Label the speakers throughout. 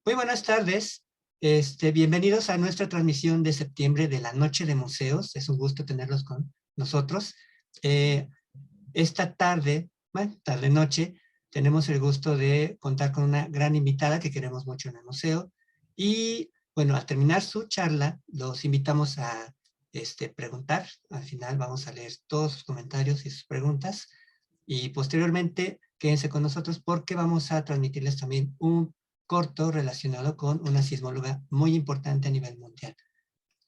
Speaker 1: Muy buenas tardes. Bienvenidos a nuestra transmisión de septiembre de la Noche de Museos. Es un gusto tenerlos con nosotros. Esta tarde, tarde-noche, tenemos el gusto de contar con una gran invitada que queremos mucho en el museo. Y bueno, al terminar su charla, los invitamos a preguntar. Al final vamos a leer todos sus comentarios y sus preguntas. Y posteriormente, quédense con nosotros porque vamos a transmitirles también un corto relacionado con una sismóloga muy importante a nivel mundial.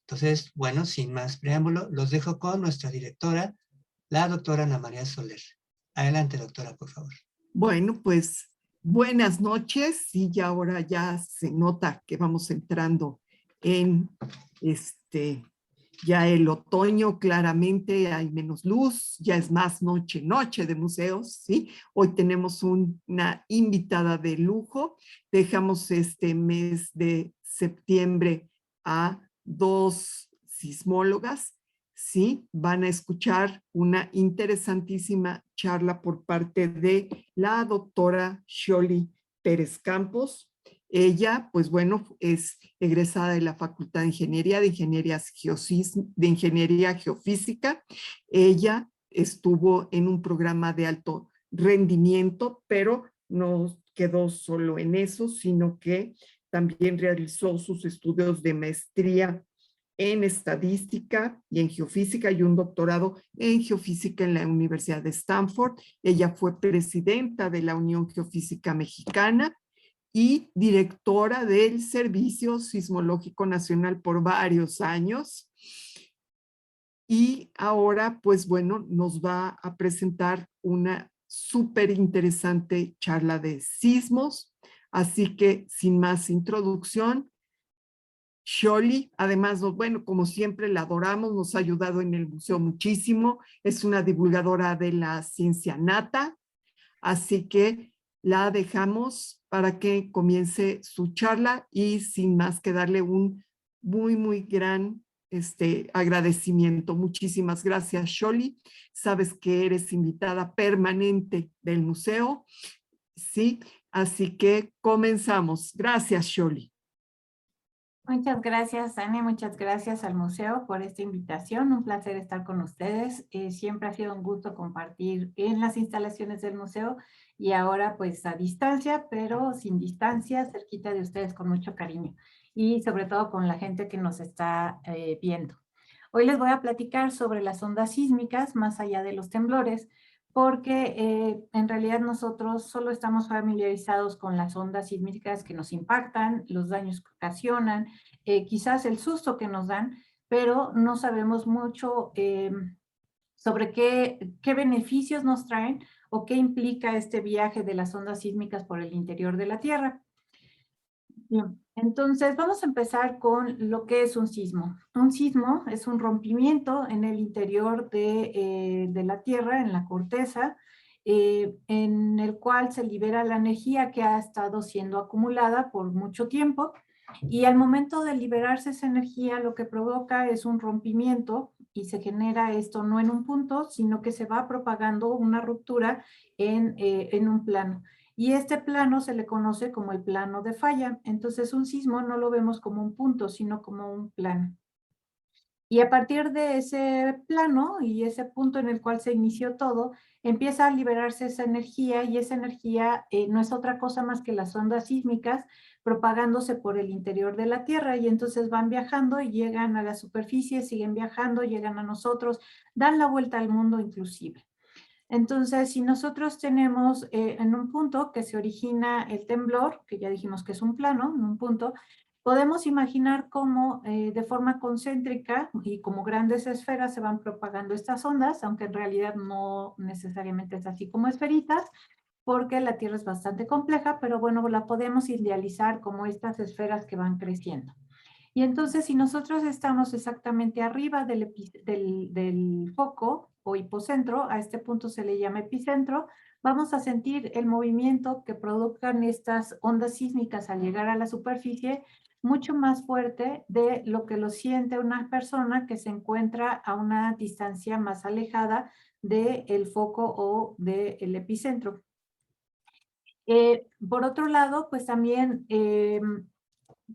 Speaker 1: Entonces, bueno, sin más preámbulo, los dejo con nuestra directora, la doctora Ana María Soler. Adelante, doctora, por favor.
Speaker 2: Bueno, pues buenas noches. Y ya ahora ya se nota que vamos entrando en ya el otoño, claramente hay menos luz, ya es más noche de museos, ¿sí? Hoy tenemos una invitada de lujo. Dejamos este mes de septiembre a 2 sismólogas, ¿sí? Van a escuchar una interesantísima charla por parte de la doctora Xoli Pérez Campos. Ella, pues bueno, es egresada de la Facultad de Ingeniería, de Ingeniería Geofísica. Ella estuvo en un programa de alto rendimiento, pero no quedó solo en eso, sino que también realizó sus estudios de maestría en estadística y en geofísica y un doctorado en geofísica en la Universidad de Stanford. Ella fue presidenta de la Unión Geofísica Mexicana y directora del Servicio Sismológico Nacional por varios años. Y ahora, pues bueno, nos va a presentar una súper interesante charla de sismos. Así que, sin más introducción, Xoli, además, bueno, como siempre la adoramos, nos ha ayudado en el museo muchísimo, es una divulgadora de la ciencia nata, así que la dejamos para que comience su charla y sin más que darle un muy gran agradecimiento. Muchísimas gracias, Xoli. Sabes que eres invitada permanente del museo, ¿sí? Así que comenzamos. Gracias, Xoli.
Speaker 3: Muchas gracias, Ana, muchas gracias al museo por esta invitación. Un placer estar con ustedes. Siempre ha sido un gusto compartir en las instalaciones del museo y ahora pues a distancia, pero sin distancia, cerquita de ustedes con mucho cariño y sobre todo con la gente que nos está viendo. Hoy les voy a platicar sobre las ondas sísmicas más allá de los temblores, porque en realidad nosotros solo estamos familiarizados con las ondas sísmicas que nos impactan, los daños que ocasionan, quizás el susto que nos dan, pero no sabemos mucho sobre qué beneficios nos traen o qué implica este viaje de las ondas sísmicas por el interior de la Tierra. Bien, entonces vamos a empezar con lo que es un sismo. Un sismo es un rompimiento en el interior de la Tierra, en la corteza, en el cual se libera la energía que ha estado siendo acumulada por mucho tiempo y al momento de liberarse esa energía lo que provoca es un rompimiento y se genera esto no en un punto, sino que se va propagando una ruptura en un plano. Y este plano se le conoce como el plano de falla. Entonces un sismo no lo vemos como un punto, sino como un plano. Y a partir de ese plano y ese punto en el cual se inició todo, empieza a liberarse esa energía y esa energía no es otra cosa más que las ondas sísmicas propagándose por el interior de la Tierra y entonces van viajando y llegan a la superficie, siguen viajando, llegan a nosotros, dan la vuelta al mundo inclusive. Entonces, si nosotros tenemos en un punto que se origina el temblor, que ya dijimos que es un plano, en un punto, podemos imaginar cómo de forma concéntrica y como grandes esferas se van propagando estas ondas, aunque en realidad no necesariamente es así como esferitas, porque la Tierra es bastante compleja, pero bueno, la podemos idealizar como estas esferas que van creciendo. Y entonces, si nosotros estamos exactamente arriba del foco o hipocentro, a este punto se le llama epicentro, vamos a sentir el movimiento que provocan estas ondas sísmicas al llegar a la superficie mucho más fuerte de lo que lo siente una persona que se encuentra a una distancia más alejada del foco o del epicentro. Por otro lado, pues también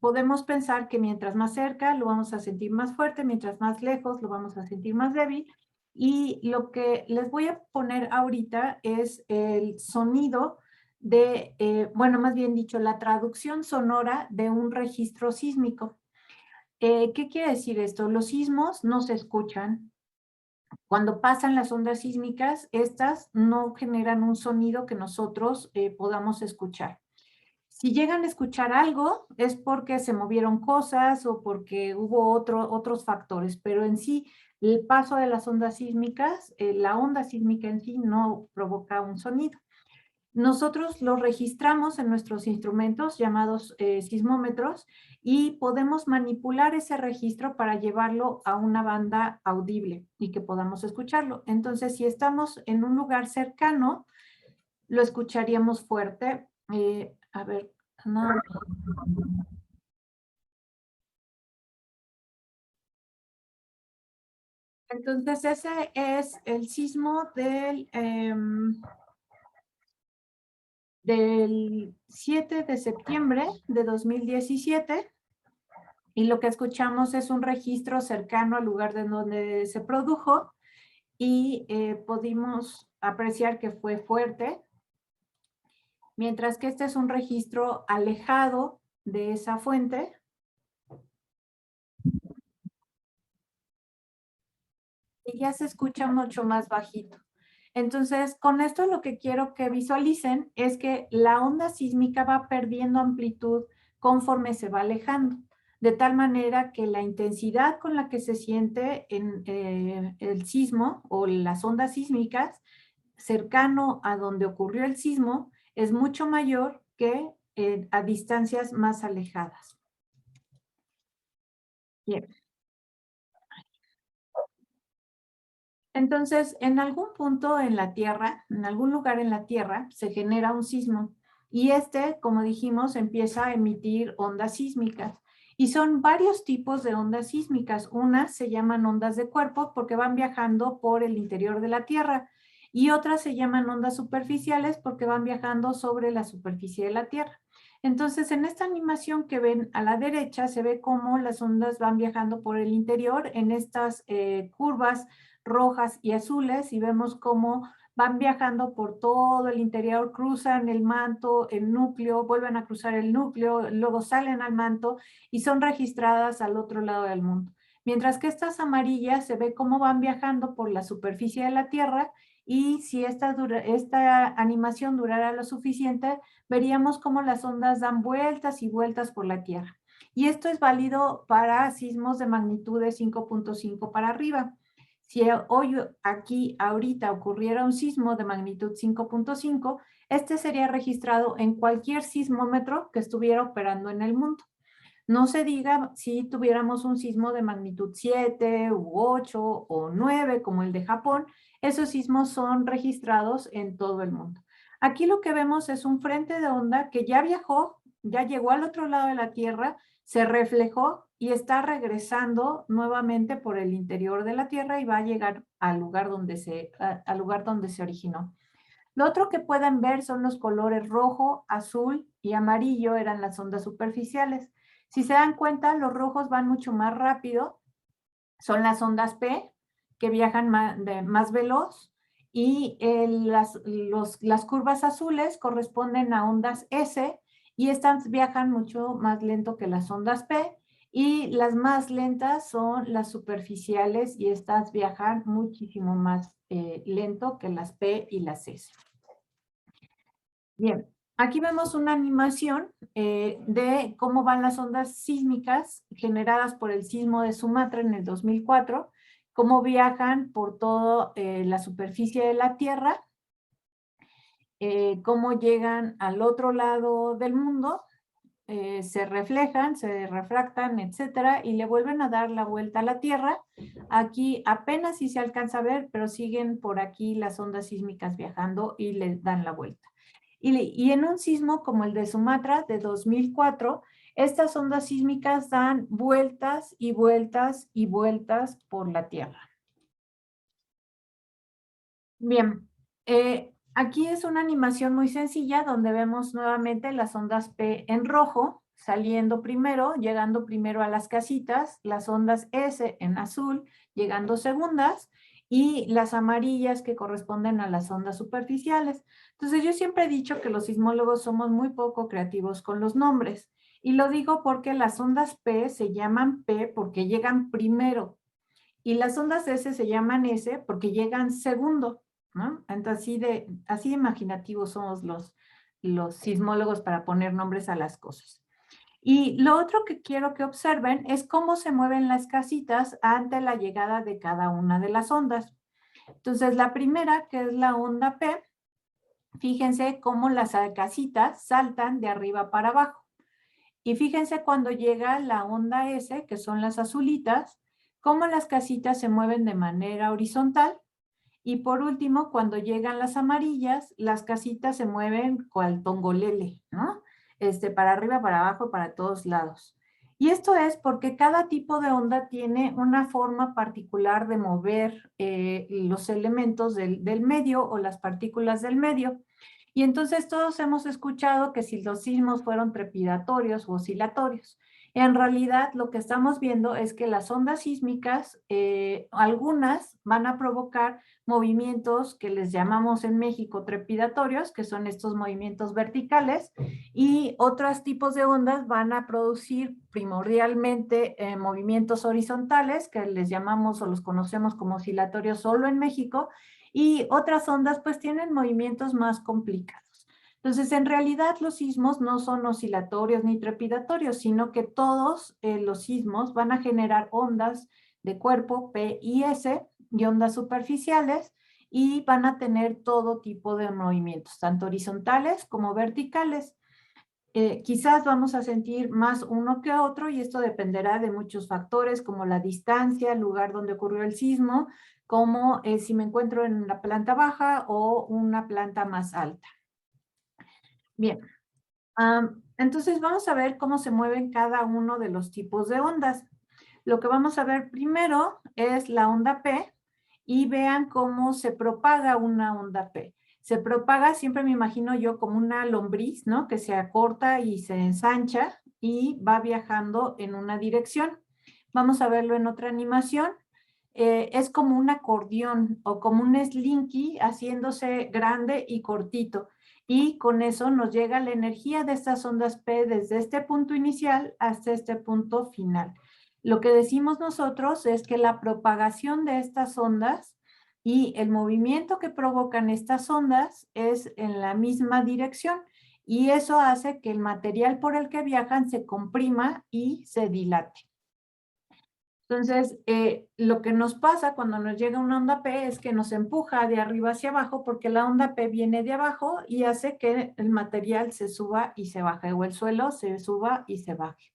Speaker 3: podemos pensar que mientras más cerca lo vamos a sentir más fuerte, mientras más lejos lo vamos a sentir más débil. Y lo que les voy a poner ahorita es el sonido de, bueno, más bien dicho, la traducción sonora de un registro sísmico. ¿Qué quiere decir esto? Los sismos no se escuchan. Cuando pasan las ondas sísmicas, estas no generan un sonido que nosotros podamos escuchar. Si llegan a escuchar algo, es porque se movieron cosas o porque hubo otros factores, pero en sí, el paso de las ondas sísmicas, la onda sísmica en sí no provoca un sonido. Nosotros lo registramos en nuestros instrumentos llamados sismómetros y podemos manipular ese registro para llevarlo a una banda audible y que podamos escucharlo. Entonces, si estamos en un lugar cercano, lo escucharíamos fuerte. A ver, no. Entonces, ese es el sismo del 7 de septiembre de 2017. Y lo que escuchamos es un registro cercano al lugar de donde se produjo y pudimos apreciar que fue fuerte, mientras que este es un registro alejado de esa fuente. Y ya se escucha mucho más bajito. Entonces, con esto lo que quiero que visualicen es que la onda sísmica va perdiendo amplitud conforme se va alejando, de tal manera que la intensidad con la que se siente en el sismo o las ondas sísmicas cercano a donde ocurrió el sismo es mucho mayor que a distancias más alejadas. Bien. Entonces, en algún punto en la Tierra, en algún lugar en la Tierra, se genera un sismo y este, como dijimos, empieza a emitir ondas sísmicas. Y son varios tipos de ondas sísmicas. Unas se llaman ondas de cuerpo porque van viajando por el interior de la Tierra y otras se llaman ondas superficiales porque van viajando sobre la superficie de la Tierra. Entonces, en esta animación que ven a la derecha, se ve cómo las ondas van viajando por el interior en estas curvas rojas y azules y vemos cómo van viajando por todo el interior, cruzan el manto, el núcleo, vuelven a cruzar el núcleo, luego salen al manto y son registradas al otro lado del mundo. Mientras que estas amarillas se ve cómo van viajando por la superficie de la Tierra y si esta animación durara lo suficiente, veríamos cómo las ondas dan vueltas y vueltas por la Tierra. Y esto es válido para sismos de magnitud de 5.5 para arriba. Si hoy aquí ahorita ocurriera un sismo de magnitud 5.5, este sería registrado en cualquier sismómetro que estuviera operando en el mundo. No se diga si tuviéramos un sismo de magnitud 7 u 8 o 9 como el de Japón, esos sismos son registrados en todo el mundo. Aquí lo que vemos es un frente de onda que ya viajó, ya llegó al otro lado de la Tierra, se reflejó y está regresando nuevamente por el interior de la Tierra y va a llegar al lugar donde se originó. Lo otro que pueden ver son los colores rojo, azul y amarillo, eran las ondas superficiales. Si se dan cuenta, los rojos van mucho más rápido, son las ondas P, que viajan más veloz, y las curvas azules corresponden a ondas S, y estas viajan mucho más lento que las ondas P, y las más lentas son las superficiales, y estas viajan muchísimo más lento que las P y las S. Bien, aquí vemos una animación de cómo van las ondas sísmicas generadas por el sismo de Sumatra en el 2004, cómo viajan por toda la superficie de la Tierra, cómo llegan al otro lado del mundo, se reflejan, se refractan, etcétera, y le vuelven a dar la vuelta a la Tierra. Aquí apenas si se alcanza a ver, pero siguen por aquí las ondas sísmicas viajando y le dan la vuelta. Y en un sismo como el de Sumatra de 2004, estas ondas sísmicas dan vueltas y vueltas y vueltas por la Tierra. Bien, Aquí es una animación muy sencilla donde vemos nuevamente las ondas P en rojo, saliendo primero, llegando primero a las casitas, las ondas S en azul, llegando segundas, y las amarillas que corresponden a las ondas superficiales. Entonces yo siempre he dicho que los sismólogos somos muy poco creativos con los nombres, y lo digo porque las ondas P se llaman P porque llegan primero, y las ondas S se llaman S porque llegan segundo, ¿no? Entonces así de imaginativos somos los sismólogos para poner nombres a las cosas. Y lo otro que quiero que observen es cómo se mueven las casitas ante la llegada de cada una de las ondas. Entonces, la primera, que es la onda P, fíjense cómo las casitas saltan de arriba para abajo. Y fíjense cuando llega la onda S, que son las azulitas, cómo las casitas se mueven de manera horizontal. Y por último, cuando llegan las amarillas, las casitas se mueven cual tongolele, ¿no? Para arriba, para abajo, para todos lados. Y esto es porque cada tipo de onda tiene una forma particular de mover los elementos del medio o las partículas del medio. Y entonces todos hemos escuchado que si los sismos fueron trepidatorios u oscilatorios. En realidad lo que estamos viendo es que las ondas sísmicas, algunas van a provocar movimientos que les llamamos en México trepidatorios, que son estos movimientos verticales, y otros tipos de ondas van a producir primordialmente movimientos horizontales, que les llamamos o los conocemos como oscilatorios solo en México, y otras ondas pues tienen movimientos más complicados. Entonces, en realidad los sismos no son oscilatorios ni trepidatorios, sino que todos los sismos van a generar ondas de cuerpo P y S y ondas superficiales, y van a tener todo tipo de movimientos, tanto horizontales como verticales. Quizás vamos a sentir más uno que otro, y esto dependerá de muchos factores como la distancia, el lugar donde ocurrió el sismo, como si me encuentro en la planta baja o una planta más alta. Bien, entonces vamos a ver cómo se mueven cada uno de los tipos de ondas. Lo que vamos a ver primero es la onda P, y vean cómo se propaga una onda P. Se propaga, siempre me imagino yo, como una lombriz, ¿no? Que se acorta y se ensancha y va viajando en una dirección. Vamos a verlo en otra animación. Es como un acordeón o como un slinky haciéndose grande y cortito. Y con eso nos llega la energía de estas ondas P desde este punto inicial hasta este punto final. Lo que decimos nosotros es que la propagación de estas ondas y el movimiento que provocan estas ondas es en la misma dirección, y eso hace que el material por el que viajan se comprima y se dilate. Entonces, lo que nos pasa cuando nos llega una onda P es que nos empuja de arriba hacia abajo, porque la onda P viene de abajo y hace que el material se suba y se baje, o el suelo se suba y se baje.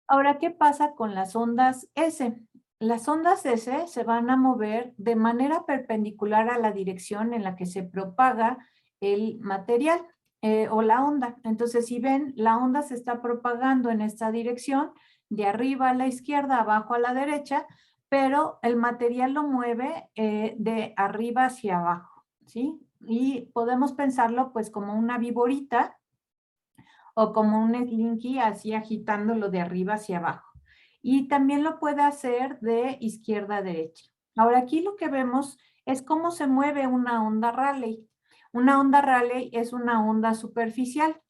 Speaker 3: Ahora, ¿qué pasa con las ondas S? Las ondas S se van a mover de manera perpendicular a la dirección en la que se propaga el material o la onda. Entonces, si ven, la onda se está propagando en esta dirección, de arriba a la izquierda, abajo a la derecha, pero el material lo mueve de arriba hacia abajo, ¿sí? Y podemos pensarlo pues como una viborita o como un slinky, así agitándolo de arriba hacia abajo. Y también lo puede hacer de izquierda a derecha. Ahora aquí lo que vemos es cómo se mueve una onda Rayleigh. Una onda Rayleigh es una onda superficial.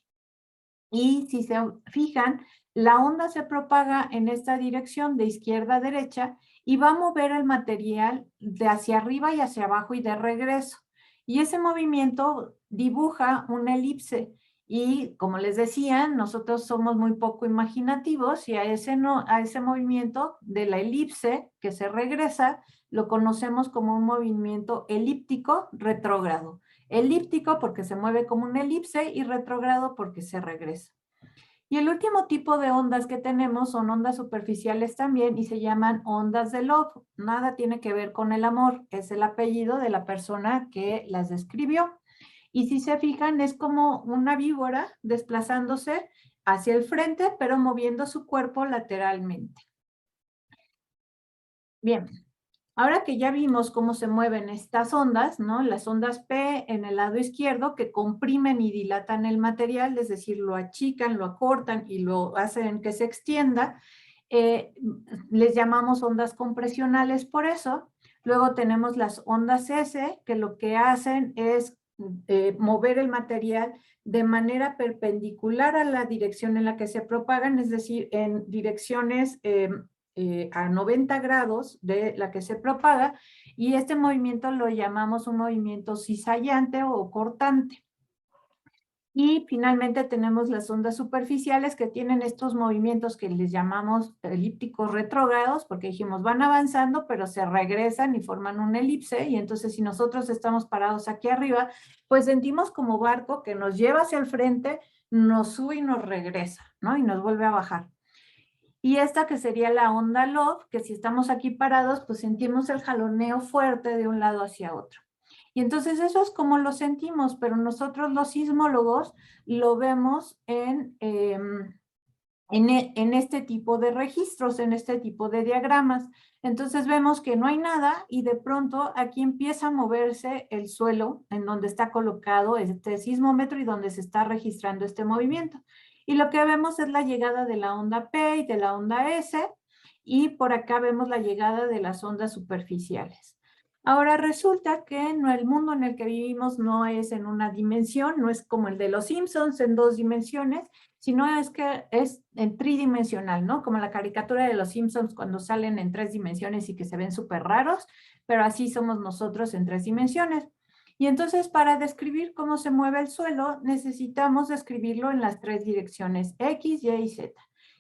Speaker 3: Y si se fijan, la onda se propaga en esta dirección de izquierda a derecha y va a mover el material de hacia arriba y hacia abajo y de regreso. Y ese movimiento dibuja una elipse. Y como les decía, nosotros somos muy poco imaginativos, y a ese movimiento de la elipse que se regresa lo conocemos como un movimiento elíptico retrógrado. Elíptico porque se mueve como una elipse, y retrógrado porque se regresa. Y el último tipo de ondas que tenemos son ondas superficiales también, y se llaman ondas de Love. Nada tiene que ver con el amor, es el apellido de la persona que las describió. Y si se fijan, es como una víbora desplazándose hacia el frente, pero moviendo su cuerpo lateralmente. Bien, Ahora que ya vimos cómo se mueven estas ondas, ¿no? Las ondas P en el lado izquierdo que comprimen y dilatan el material, es decir, lo achican, lo acortan y lo hacen que se extienda, les llamamos ondas compresionales por eso. Luego tenemos las ondas S, que lo que hacen es mover el material de manera perpendicular a la dirección en la que se propagan, es decir, en direcciones a 90 grados de la que se propaga, y este movimiento lo llamamos un movimiento cizallante o cortante. Y finalmente tenemos las ondas superficiales que tienen estos movimientos que les llamamos elípticos retrógrados, porque dijimos van avanzando, pero se regresan y forman una elipse, y entonces si nosotros estamos parados aquí arriba, pues sentimos como barco que nos lleva hacia el frente, nos sube y nos regresa, ¿no? Y nos vuelve a bajar. Y esta que sería la onda Love, que si estamos aquí parados, pues sentimos el jaloneo fuerte de un lado hacia otro. Y entonces eso es como lo sentimos, pero nosotros los sismólogos lo vemos en este tipo de registros, en este tipo de diagramas. Entonces vemos que no hay nada y de pronto aquí empieza a moverse el suelo en donde está colocado este sismómetro y donde se está registrando este movimiento. Y lo que vemos es la llegada de la onda P y de la onda S, y por acá vemos la llegada de las ondas superficiales. Ahora resulta que el mundo en el que vivimos no es en una dimensión, no es como el de los Simpsons en 2 dimensiones, sino es que es en tridimensional, ¿no? Como la caricatura de los Simpsons cuando salen en 3 dimensiones y que se ven súper raros, pero así somos nosotros en 3 dimensiones. Y entonces para describir cómo se mueve el suelo, necesitamos describirlo en las 3 direcciones, X, Y y Z.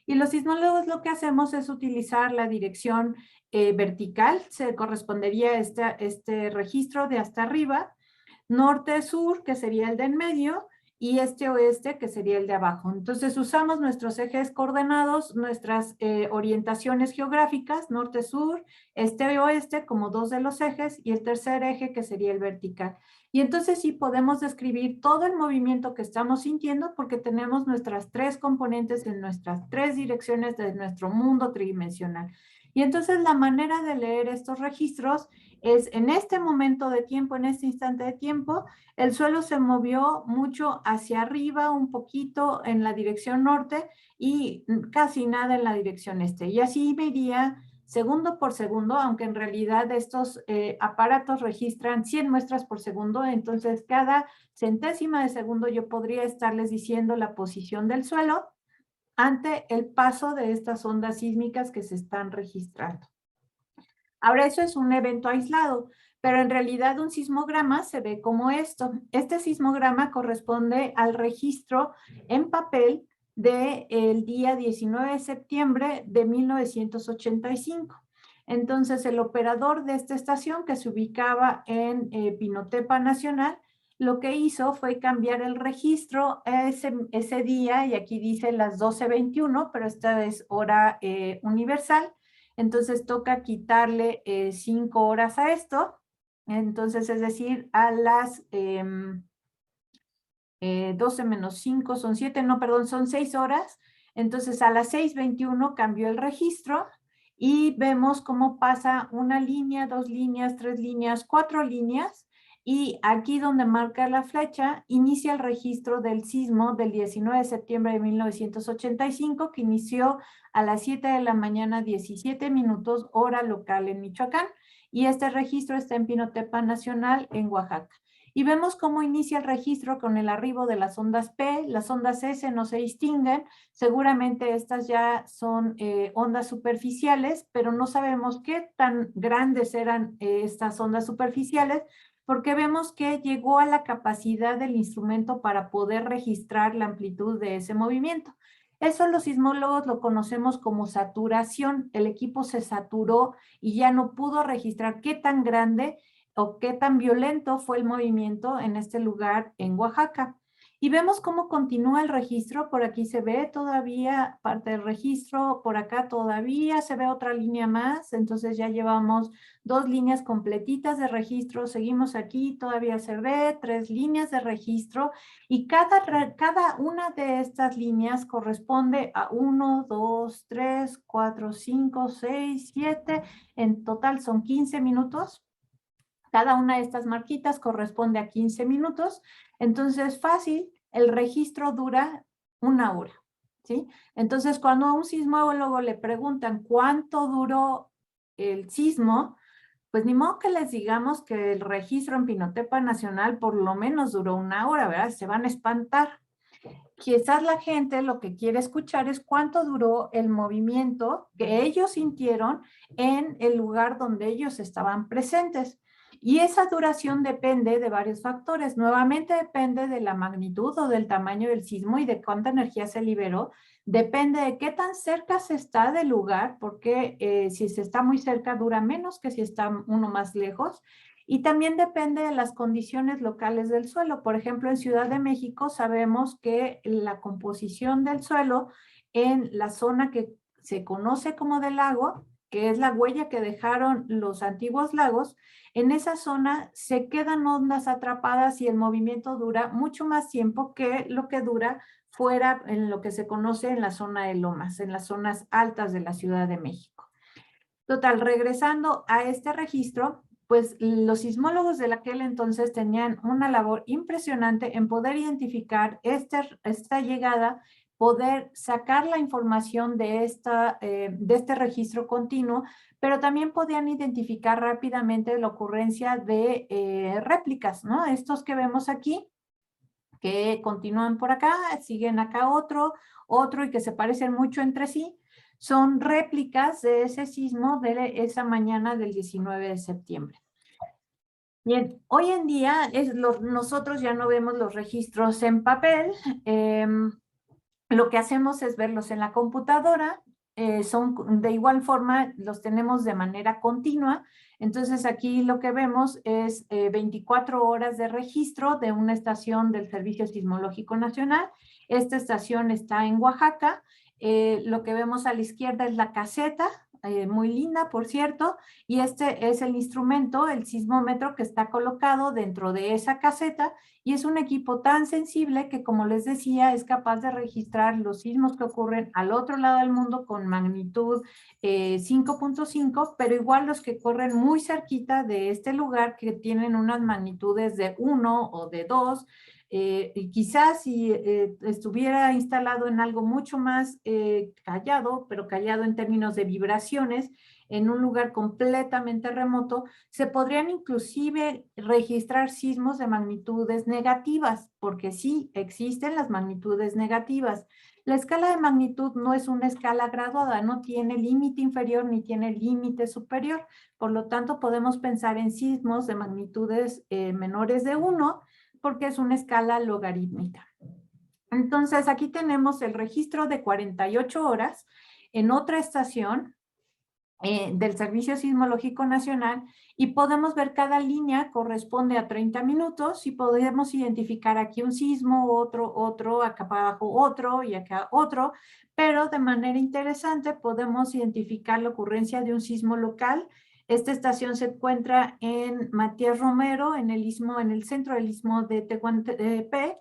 Speaker 3: Y los sismólogos lo que hacemos es utilizar la dirección vertical, se correspondería a este registro de hasta arriba, norte-sur, que sería el de en medio, y este-oeste, que sería el de abajo. Entonces usamos nuestros ejes coordenados, nuestras orientaciones geográficas, norte-sur, este-oeste, como 2 de los ejes, y el tercer eje, que sería el vertical. Y entonces sí podemos describir todo el movimiento que estamos sintiendo porque tenemos nuestras 3 componentes en nuestras 3 direcciones de nuestro mundo tridimensional. Y entonces la manera de leer estos registros es en este momento de tiempo, en este instante de tiempo, el suelo se movió mucho hacia arriba, un poquito en la dirección norte y casi nada en la dirección este. Y así me iría segundo por segundo, aunque en realidad estos aparatos registran 100 muestras por segundo, entonces cada centésima de segundo yo podría estarles diciendo la posición del suelo ante el paso de estas ondas sísmicas que se están registrando. Ahora eso es un evento aislado, pero en realidad un sismograma se ve como esto. Este sismograma corresponde al registro en papel del día 19 de septiembre de 1985. Entonces el operador de esta estación, que se ubicaba en Pinotepa Nacional, lo que hizo fue cambiar el registro ese día, y aquí dice las 12:21, pero esta es hora universal. Entonces toca quitarle 5 horas a esto. Entonces, es decir, a las 12 menos 5 son 7, no, perdón, son 6 horas. Entonces, a las 6:21 cambió el registro y vemos cómo pasa una línea, 2 líneas, 3 líneas, 4 líneas. Y aquí donde marca la flecha, inicia el registro del sismo del 19 de septiembre de 1985, que inició a las 7 de la mañana, 17 minutos, hora local en Michoacán. Y este registro está en Pinotepa Nacional, en Oaxaca. Y vemos cómo inicia el registro con el arribo de las ondas P, las ondas S no se distinguen, seguramente estas ya son ondas superficiales, pero no sabemos qué tan grandes eran estas ondas superficiales, porque vemos que llegó a la capacidad del instrumento para poder registrar la amplitud de ese movimiento. Eso los sismólogos lo conocemos como saturación. El equipo se saturó y ya no pudo registrar qué tan grande o qué tan violento fue el movimiento en este lugar en Oaxaca. y vemos cómo continúa el registro. Por aquí se ve todavía parte del registro, por acá todavía se ve otra línea más, entonces ya llevamos 2 líneas completitas de registro, seguimos aquí, todavía se ve 3 líneas de registro, y cada una de estas líneas corresponde a 1, 2, 3, 4, 5, 6, 7, en total son 15 minutos. Cada una de estas marquitas corresponde a 15 minutos, entonces fácil, el registro dura 1 hora, ¿sí? Entonces, cuando a un sismólogo le preguntan cuánto duró el sismo, pues ni modo que les digamos que el registro en Pinotepa Nacional por lo menos duró 1 hora, ¿verdad? Se van a espantar. Quizás la gente lo que quiere escuchar es cuánto duró el movimiento que ellos sintieron en el lugar donde ellos estaban presentes. Y esa duración depende de varios factores. Nuevamente depende de la magnitud o del tamaño del sismo y de cuánta energía se liberó. Depende de qué tan cerca se está del lugar, porque si se está muy cerca dura menos que si está uno más lejos. Y también depende de las condiciones locales del suelo. Por ejemplo, en Ciudad de México sabemos que la composición del suelo en la zona que se conoce como del lago, que es la huella que dejaron los antiguos lagos, en esa zona se quedan ondas atrapadas y el movimiento dura mucho más tiempo que lo que dura fuera en lo que se conoce en la zona de lomas, en las zonas altas de la Ciudad de México. Total, regresando a este registro, pues los sismólogos de aquel entonces tenían una labor impresionante en poder identificar esta llegada, poder sacar la información de este registro continuo, pero también podían identificar rápidamente la ocurrencia de réplicas, ¿no? Estos que vemos aquí, que continúan por acá, siguen acá otro y que se parecen mucho entre sí, son réplicas de ese sismo de esa mañana del 19 de septiembre. Bien, hoy en día nosotros ya no vemos los registros en papel, lo que hacemos es verlos en la computadora, son de igual forma, los tenemos de manera continua. Entonces aquí lo que vemos es 24 horas de registro de una estación del Servicio Sismológico Nacional. Esta estación está en Oaxaca. Lo que vemos a la izquierda es la caseta, muy linda, por cierto, y este es el instrumento, el sismómetro, que está colocado dentro de esa caseta, y es un equipo tan sensible que, como les decía, es capaz de registrar los sismos que ocurren al otro lado del mundo con magnitud 5.5, pero igual los que corren muy cerquita de este lugar, que tienen unas magnitudes de 1 o de 2, y quizás si estuviera instalado en algo mucho más callado, pero callado en términos de vibraciones, en un lugar completamente remoto, se podrían inclusive registrar sismos de magnitudes negativas, porque sí existen las magnitudes negativas. La escala de magnitud no es una escala graduada, no tiene límite inferior ni tiene límite superior, por lo tanto podemos pensar en sismos de magnitudes menores de 1, porque es una escala logarítmica. Entonces, aquí tenemos el registro de 48 horas en otra estación del Servicio Sismológico Nacional, y podemos ver cada línea corresponde a 30 minutos y podemos identificar aquí un sismo, otro, acá para abajo otro y acá otro, pero de manera interesante podemos identificar la ocurrencia de un sismo local. Esta estación se encuentra en Matías Romero, en el centro del istmo de Tehuantepec,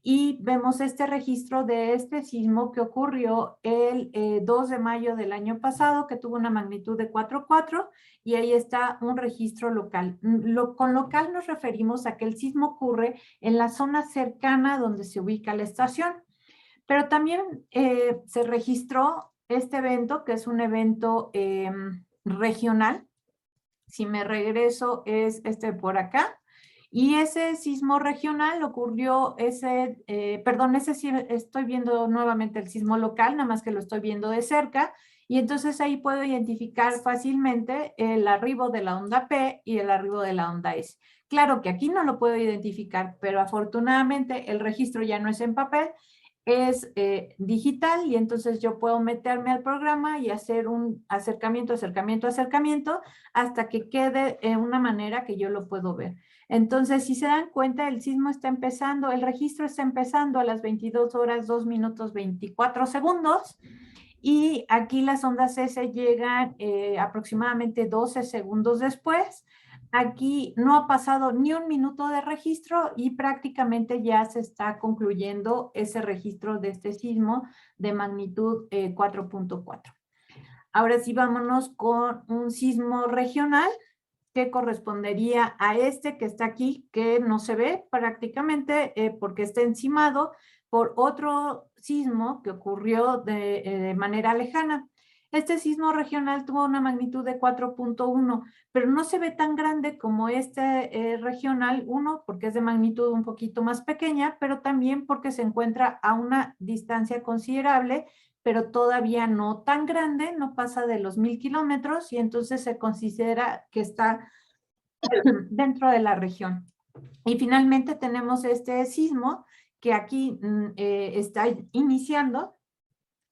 Speaker 3: y vemos este registro de este sismo que ocurrió el 2 de mayo del año pasado, que tuvo una magnitud de 4.4, y ahí está un registro local. Con local nos referimos a que el sismo ocurre en la zona cercana donde se ubica la estación. Pero también se registró este evento, que es un evento regional. Si me regreso es este por acá. Y ese sismo regional ocurrió, ese sí estoy viendo nuevamente el sismo local, nada más que lo estoy viendo de cerca, y entonces ahí puedo identificar fácilmente el arribo de la onda P y el arribo de la onda S. Claro que aquí no lo puedo identificar, pero afortunadamente el registro ya no es en papel, es digital y entonces yo puedo meterme al programa y hacer un acercamiento hasta que quede en una manera que yo lo puedo ver. Entonces, si se dan cuenta, el sismo está empezando, el registro está empezando a las 22 horas, 2 minutos, 24 segundos. Y aquí las ondas S llegan aproximadamente 12 segundos después. Aquí no ha pasado ni un minuto de registro y prácticamente ya se está concluyendo ese registro de este sismo de magnitud 4.4. Ahora sí, vámonos con un sismo regional que correspondería a este que está aquí, que no se ve prácticamente porque está encimado por otro sismo que ocurrió de manera lejana. Este sismo regional tuvo una magnitud de 4.1, pero no se ve tan grande como este regional 1, porque es de magnitud un poquito más pequeña, pero también porque se encuentra a una distancia considerable, pero todavía no tan grande, no pasa de los 1000 kilómetros, y entonces se considera que está dentro de la región. Y finalmente tenemos este sismo que aquí está iniciando,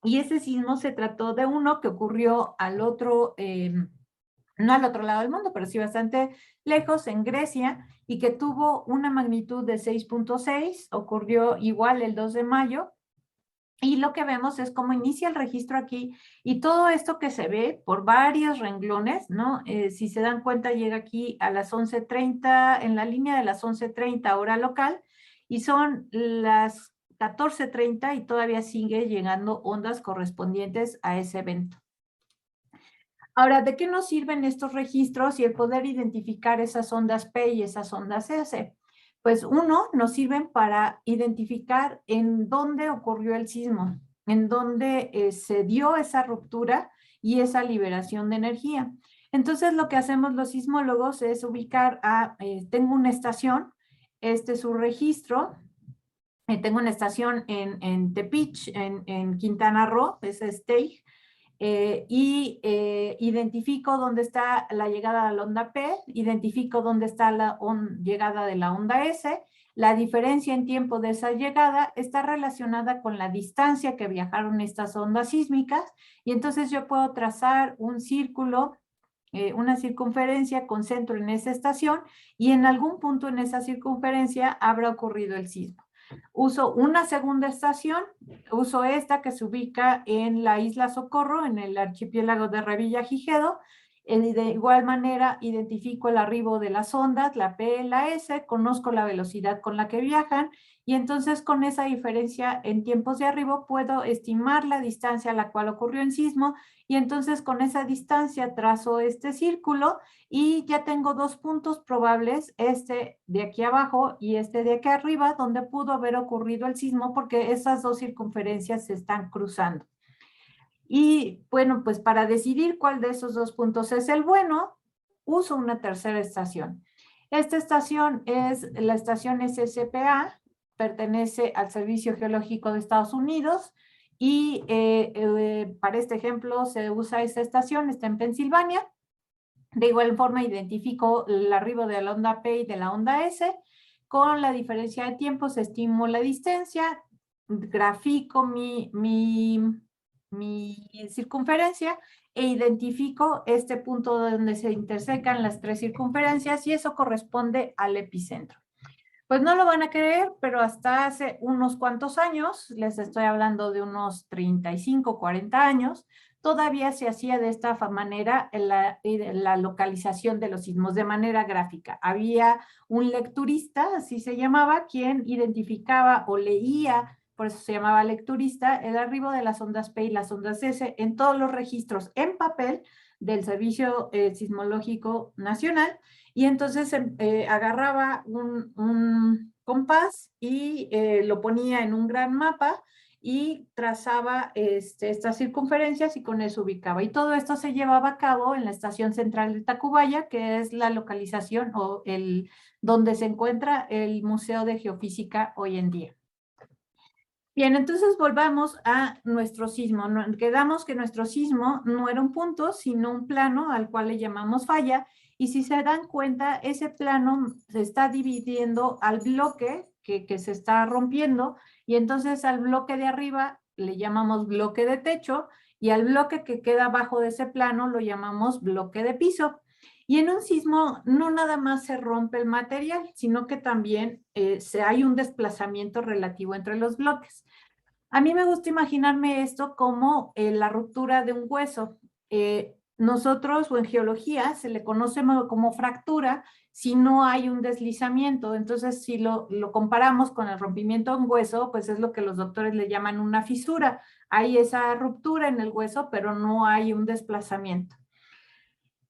Speaker 3: y ese sismo se trató de uno que ocurrió al otro, no al otro lado del mundo, pero sí bastante lejos, en Grecia, y que tuvo una magnitud de 6.6, ocurrió igual el 2 de mayo, y lo que vemos es cómo inicia el registro aquí, y todo esto que se ve por varios renglones, ¿no? Si se dan cuenta, llega aquí a las 11:30, en la línea de las 11:30 hora local, y son las 14:30 y todavía sigue llegando ondas correspondientes a ese evento. Ahora, ¿de qué nos sirven estos registros y el poder identificar esas ondas P y esas ondas S? Pues uno, nos sirven para identificar en dónde ocurrió el sismo, en dónde se dio esa ruptura y esa liberación de energía. Entonces, lo que hacemos los sismólogos es ubicar tengo una estación, este es su registro, tengo una estación en Tepic, en Quintana Roo, es STEIG, identifico dónde está la llegada de la onda P, identifico dónde está la llegada de la onda S, la diferencia en tiempo de esa llegada está relacionada con la distancia que viajaron estas ondas sísmicas, y entonces yo puedo trazar un círculo, una circunferencia con centro en esa estación, y en algún punto en esa circunferencia habrá ocurrido el sismo. Uso una segunda estación, uso esta que se ubica en la isla Socorro, en el archipiélago de Revillagigedo. De igual manera, identifico el arribo de las ondas, la P y la S, conozco la velocidad con la que viajan, y entonces con esa diferencia en tiempos de arribo puedo estimar la distancia a la cual ocurrió el sismo, y entonces con esa distancia trazo este círculo y ya tengo dos puntos probables, este de aquí abajo y este de aquí arriba, donde pudo haber ocurrido el sismo porque esas dos circunferencias se están cruzando. Y bueno, pues para decidir cuál de esos dos puntos es el bueno, uso una tercera estación. Esta estación es la estación SSPA, pertenece al Servicio Geológico de Estados Unidos, y para este ejemplo se usa esta estación, está en Pensilvania. De igual forma identifico el arribo de la onda P y de la onda S. Con la diferencia de tiempos estimo la distancia, grafico mi circunferencia e identifico este punto donde se intersecan las tres circunferencias, y eso corresponde al epicentro. Pues no lo van a creer, pero hasta hace unos cuantos años, les estoy hablando de unos 35, 40 años, todavía se hacía de esta manera la localización de los sismos, de manera gráfica. Había un lecturista, así se llamaba, quien identificaba o leía, por eso se llamaba lecturista, el arribo de las ondas P y las ondas S en todos los registros en papel del Servicio Sismológico Nacional, y entonces agarraba un compás y lo ponía en un gran mapa y trazaba estas circunferencias, y con eso ubicaba. Y todo esto se llevaba a cabo en la estación central de Tacubaya, que es la localización o donde se encuentra el Museo de Geofísica hoy en día. Bien, entonces volvamos a nuestro sismo. Quedamos que nuestro sismo no era un punto, sino un plano al cual le llamamos falla, y si se dan cuenta, ese plano se está dividiendo al bloque que se está rompiendo, y entonces al bloque de arriba le llamamos bloque de techo, y al bloque que queda abajo de ese plano lo llamamos bloque de piso. Y en un sismo no nada más se rompe el material, sino que también hay un desplazamiento relativo entre los bloques. A mí me gusta imaginarme esto como la ruptura de un hueso. Nosotros, o en geología, se le conoce como fractura si no hay un deslizamiento. Entonces, si lo comparamos con el rompimiento de un hueso, pues es lo que los doctores le llaman una fisura. Hay esa ruptura en el hueso, pero no hay un desplazamiento.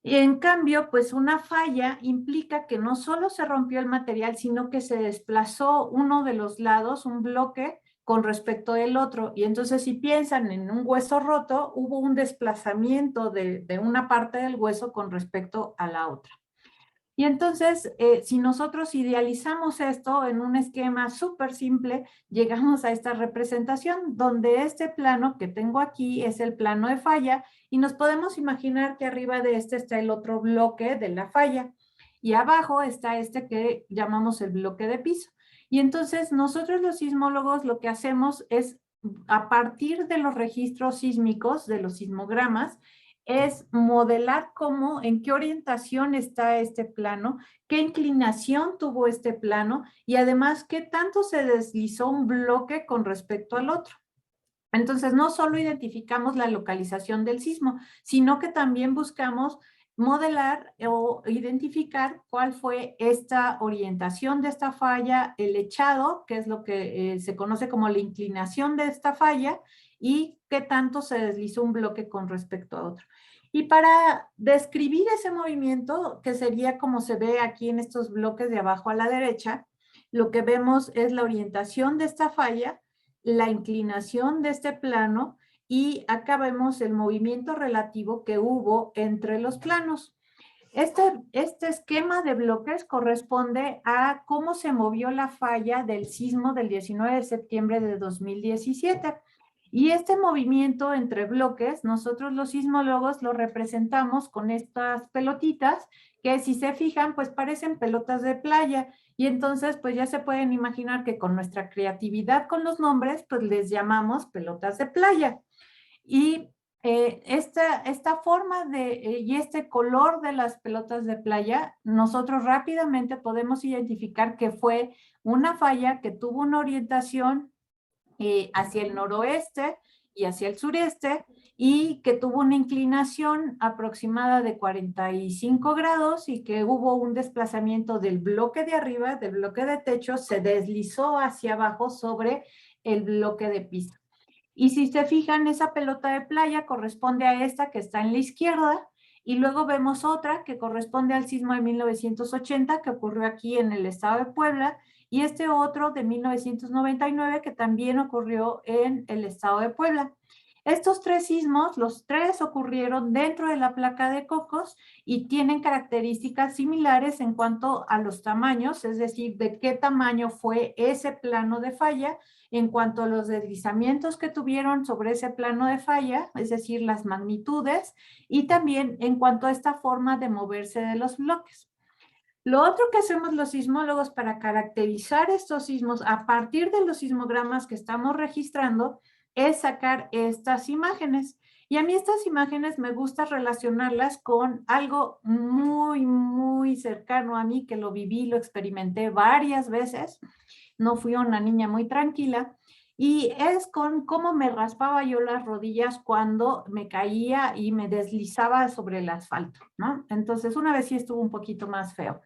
Speaker 3: Y en cambio, pues una falla implica que no solo se rompió el material, sino que se desplazó uno de los lados, un bloque, con respecto del otro. Y entonces, si piensan en un hueso roto, hubo un desplazamiento de una parte del hueso con respecto a la otra. Y entonces, si nosotros idealizamos esto en un esquema súper simple, llegamos a esta representación donde este plano que tengo aquí es el plano de falla, y nos podemos imaginar que arriba de este está el otro bloque de la falla, y abajo está este que llamamos el bloque de piso. Y entonces nosotros los sismólogos lo que hacemos es, a partir de los registros sísmicos, de los sismogramas, es modelar cómo, en qué orientación está este plano, qué inclinación tuvo este plano, y además qué tanto se deslizó un bloque con respecto al otro. Entonces, no solo identificamos la localización del sismo, sino que también buscamos modelar o identificar cuál fue esta orientación de esta falla, el echado, que es lo que se conoce como la inclinación de esta falla, y qué tanto se deslizó un bloque con respecto a otro. Y para describir ese movimiento, que sería como se ve aquí en estos bloques de abajo a la derecha, lo que vemos es la orientación de esta falla, la inclinación de este plano, y acá vemos el movimiento relativo que hubo entre los planos. Este esquema de bloques corresponde a cómo se movió la falla del sismo del 19 de septiembre de 2017. Y este movimiento entre bloques, nosotros los sismólogos lo representamos con estas pelotitas, que si se fijan, pues parecen pelotas de playa. Y entonces, pues ya se pueden imaginar que con nuestra creatividad con los nombres, pues les llamamos pelotas de playa. Y esta forma y este color de las pelotas de playa, nosotros rápidamente podemos identificar que fue una falla que tuvo una orientación hacia el noroeste y hacia el sureste, y que tuvo una inclinación aproximada de 45 grados, y que hubo un desplazamiento del bloque de arriba, del bloque de techo, se deslizó hacia abajo sobre el bloque de piso. Y si se fijan, esa pelota de playa corresponde a esta que está en la izquierda, y luego vemos otra que corresponde al sismo de 1980 que ocurrió aquí en el estado de Puebla, y este otro de 1999 que también ocurrió en el estado de Puebla. Estos tres sismos, los tres ocurrieron dentro de la placa de Cocos, y tienen características similares en cuanto a los tamaños, es decir, de qué tamaño fue ese plano de falla, en cuanto a los deslizamientos que tuvieron sobre ese plano de falla, es decir, las magnitudes, y también en cuanto a esta forma de moverse de los bloques. Lo otro que hacemos los sismólogos para caracterizar estos sismos a partir de los sismogramas que estamos registrando es sacar estas imágenes. Y a mí estas imágenes me gusta relacionarlas con algo muy, muy cercano a mí, que lo viví, lo experimenté varias veces. No fui una niña muy tranquila, y es con cómo me raspaba yo las rodillas cuando me caía y me deslizaba sobre el asfalto, ¿no? Entonces, una vez sí estuvo un poquito más feo.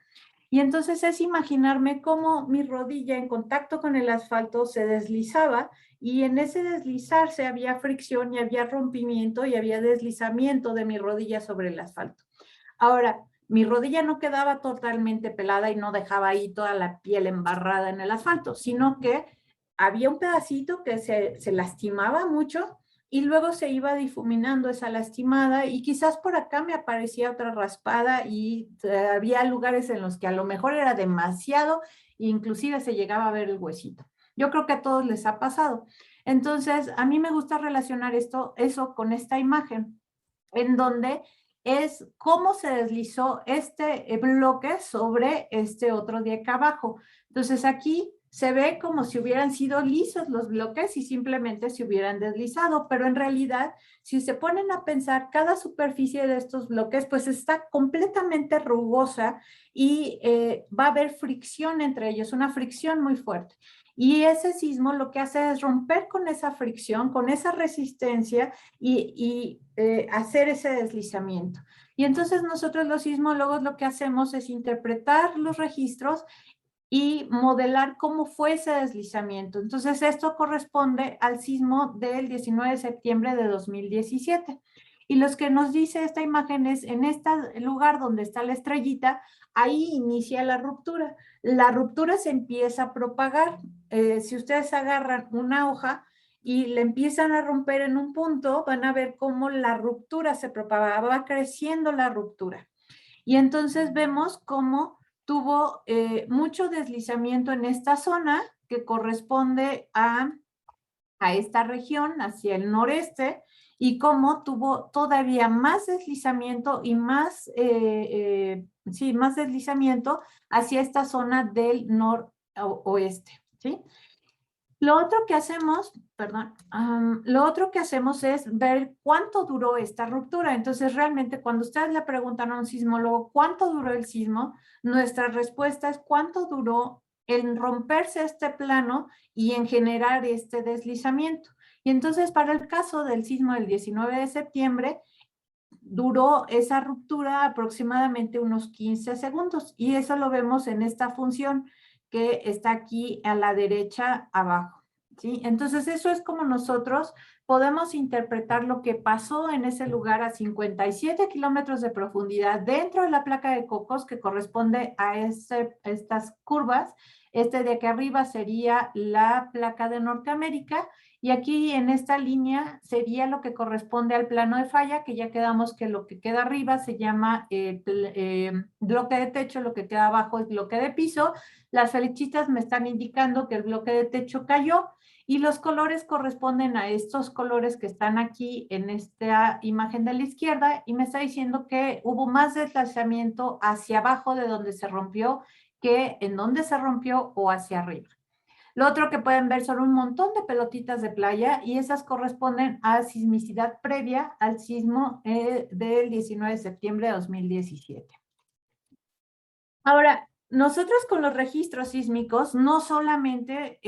Speaker 3: Y entonces es imaginarme cómo mi rodilla en contacto con el asfalto se deslizaba, y en ese deslizarse había fricción y había rompimiento y había deslizamiento de mi rodilla sobre el asfalto. Ahora, mi rodilla no quedaba totalmente pelada y no dejaba ahí toda la piel embarrada en el asfalto, sino que había un pedacito que se lastimaba mucho, y luego se iba difuminando esa lastimada, y quizás por acá me aparecía otra raspada, y había lugares en los que a lo mejor era demasiado, inclusive se llegaba a ver el huesito. Yo creo que a todos les ha pasado. Entonces, a mí me gusta relacionar eso con esta imagen, en donde es cómo se deslizó este bloque sobre este otro de acá abajo. Entonces aquí se ve como si hubieran sido lisos los bloques y simplemente se hubieran deslizado, pero en realidad, si se ponen a pensar, cada superficie de estos bloques pues está completamente rugosa y va a haber fricción entre ellos, una fricción muy fuerte. Y ese sismo lo que hace es romper con esa fricción, con esa resistencia y hacer ese deslizamiento. Y entonces nosotros los sismólogos lo que hacemos es interpretar los registros y modelar cómo fue ese deslizamiento. Entonces, esto corresponde al sismo del 19 de septiembre de 2017. Y lo que nos dice esta imagen es, en este lugar donde está la estrellita, ahí inicia la ruptura. La ruptura se empieza a propagar. Si ustedes agarran una hoja y le empiezan a romper en un punto, van a ver cómo la ruptura se propaga, va creciendo la ruptura. Y entonces vemos cómo tuvo mucho deslizamiento en esta zona que corresponde a esta región hacia el noreste y cómo tuvo todavía más deslizamiento y más, más deslizamiento hacia esta zona del noroeste, ¿sí? Lo otro que hacemos, lo otro que hacemos es ver cuánto duró esta ruptura. Entonces, realmente, cuando ustedes le preguntan a un sismólogo cuánto duró el sismo, nuestra respuesta es cuánto duró en romperse este plano y en generar este deslizamiento. Y entonces, para el caso del sismo del 19 de septiembre, duró esa ruptura aproximadamente unos 15 segundos. Y eso lo vemos en esta función que está aquí a la derecha abajo, ¿sí? Entonces, eso es como nosotros podemos interpretar lo que pasó en ese lugar a 57 kilómetros de profundidad dentro de la placa de Cocos, que corresponde a estas curvas. Este de aquí arriba sería la placa de Norteamérica, y aquí en esta línea sería lo que corresponde al plano de falla, que ya quedamos que lo que queda arriba se llama bloque de techo, lo que queda abajo es bloque de piso. Las flechitas me están indicando que el bloque de techo cayó y los colores corresponden a estos colores que están aquí en esta imagen de la izquierda, y me está diciendo que hubo más deslizamiento hacia abajo de donde se rompió que en donde se rompió o hacia arriba. Lo otro que pueden ver son un montón de pelotitas de playa y esas corresponden a sismicidad previa al sismo del 19 de septiembre de 2017. Ahora, nosotros con los registros sísmicos no solamente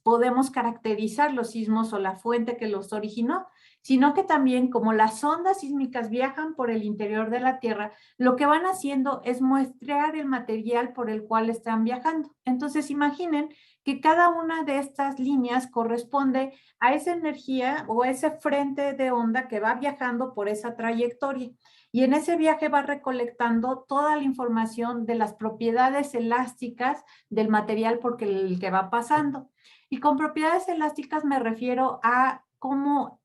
Speaker 3: podemos caracterizar los sismos o la fuente que los originó, sino que también como las ondas sísmicas viajan por el interior de la Tierra, lo que van haciendo es muestrear el material por el cual están viajando. Entonces, imaginen que cada una de estas líneas corresponde a esa energía o a ese frente de onda que va viajando por esa trayectoria. Y en ese viaje va recolectando toda la información de las propiedades elásticas del material por el que va pasando. Y con propiedades elásticas me refiero a cómo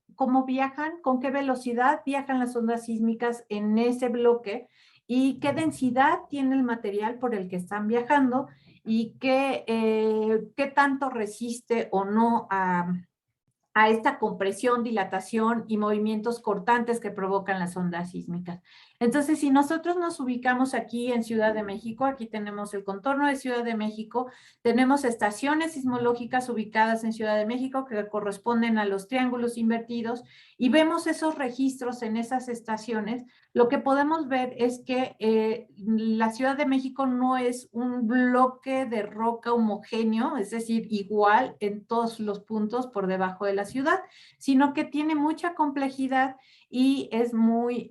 Speaker 3: viajan, con qué velocidad viajan las ondas sísmicas en ese bloque y qué densidad tiene el material por el que están viajando y qué tanto resiste o no a esta compresión, dilatación y movimientos cortantes que provocan las ondas sísmicas. Entonces, si nosotros nos ubicamos aquí en Ciudad de México, aquí tenemos el contorno de Ciudad de México, tenemos estaciones sismológicas ubicadas en Ciudad de México que corresponden a los triángulos invertidos y vemos esos registros en esas estaciones. Lo que podemos ver es que la Ciudad de México no es un bloque de roca homogéneo, es decir, igual en todos los puntos por debajo de la ciudad, sino que tiene mucha complejidad y es muy...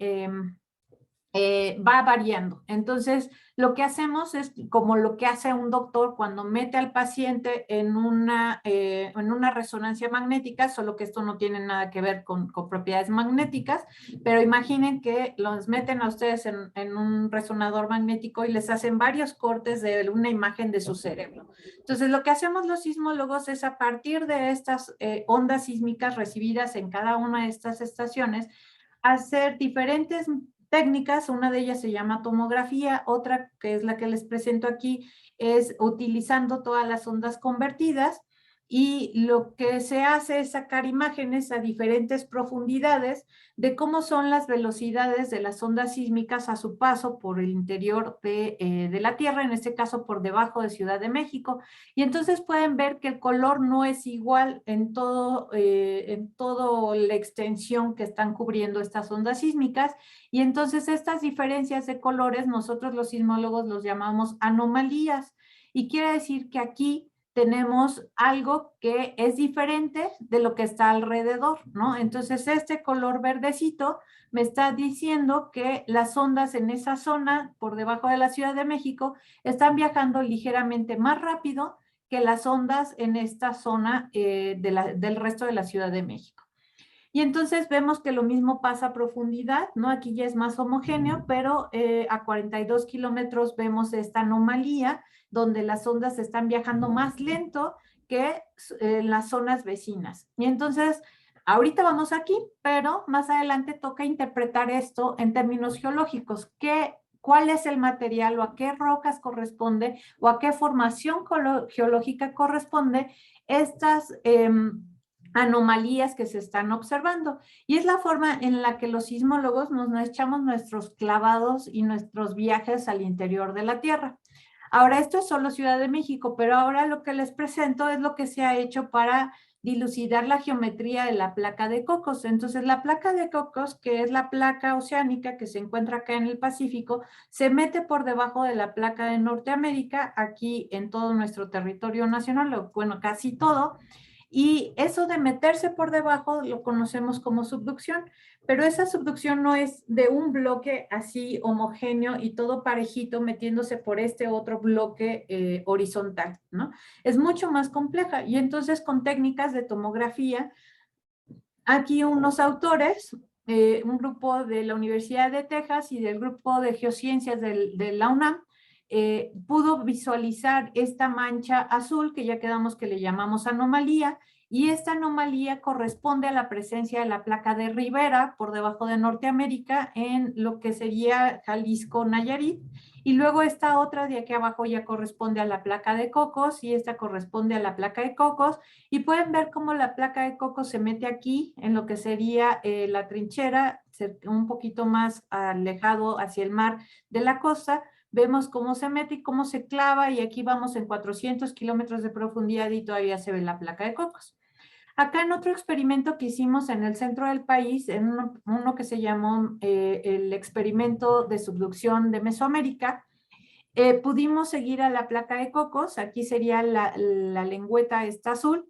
Speaker 3: va variando. Entonces, lo que hacemos es como lo que hace un doctor cuando mete al paciente en una resonancia magnética, solo que esto no tiene nada que ver con propiedades magnéticas, pero imaginen que los meten a ustedes en un resonador magnético y les hacen varios cortes de una imagen de su cerebro. Entonces, lo que hacemos los sismólogos es a partir de estas ondas sísmicas recibidas en cada una de estas estaciones, hacer diferentes técnicas. Una de ellas se llama tomografía, otra que es la que les presento aquí es utilizando todas las ondas convertidas y lo que se hace es sacar imágenes a diferentes profundidades de cómo son las velocidades de las ondas sísmicas a su paso por el interior de la Tierra, en este caso por debajo de Ciudad de México. Y entonces pueden ver que el color no es igual en toda la extensión que están cubriendo estas ondas sísmicas. Y entonces estas diferencias de colores nosotros los sismólogos los llamamos anomalías. Y quiere decir que aquí tenemos algo que es diferente de lo que está alrededor, ¿no? Entonces, este color verdecito me está diciendo que las ondas en esa zona, por debajo de la Ciudad de México, están viajando ligeramente más rápido que las ondas en esta zona del resto de la Ciudad de México. Y entonces vemos que lo mismo pasa a profundidad, ¿no? Aquí ya es más homogéneo, pero a 42 kilómetros vemos esta anomalía donde las ondas están viajando más lento que en las zonas vecinas. Y entonces, ahorita vamos aquí, pero más adelante toca interpretar esto en términos geológicos. ¿Cuál es el material o a qué rocas corresponde o a qué formación geológica corresponde estas anomalías que se están observando? Y es la forma en la que los sismólogos nos echamos nuestros clavados y nuestros viajes al interior de la Tierra. Ahora, esto es solo Ciudad de México, pero ahora lo que les presento es lo que se ha hecho para dilucidar la geometría de la placa de Cocos. Entonces, la placa de Cocos, que es la placa oceánica que se encuentra acá en el Pacífico, se mete por debajo de la placa de Norteamérica, aquí en todo nuestro territorio nacional, bueno, casi todo. Y eso de meterse por debajo lo conocemos como subducción, pero esa subducción no es de un bloque así homogéneo y todo parejito metiéndose por este otro bloque horizontal, ¿no? Es mucho más compleja y entonces con técnicas de tomografía, aquí unos autores, un grupo de la Universidad de Texas y del grupo de geociencias de la UNAM, pudo visualizar esta mancha azul que ya quedamos que le llamamos anomalía, y esta anomalía corresponde a la presencia de la placa de Rivera por debajo de Norteamérica en lo que sería Jalisco, Nayarit, y luego esta otra de aquí abajo ya corresponde a la placa de Cocos y esta corresponde a la placa de Cocos, y pueden ver cómo la placa de Cocos se mete aquí en lo que sería la trinchera, un poquito más alejado hacia el mar de la costa. Vemos cómo se mete y cómo se clava, y aquí vamos en 400 kilómetros de profundidad y todavía se ve la placa de Cocos. Acá en otro experimento que hicimos en el centro del país, en uno que se llamó el experimento de subducción de Mesoamérica, pudimos seguir a la placa de Cocos, aquí sería la lengüeta esta azul,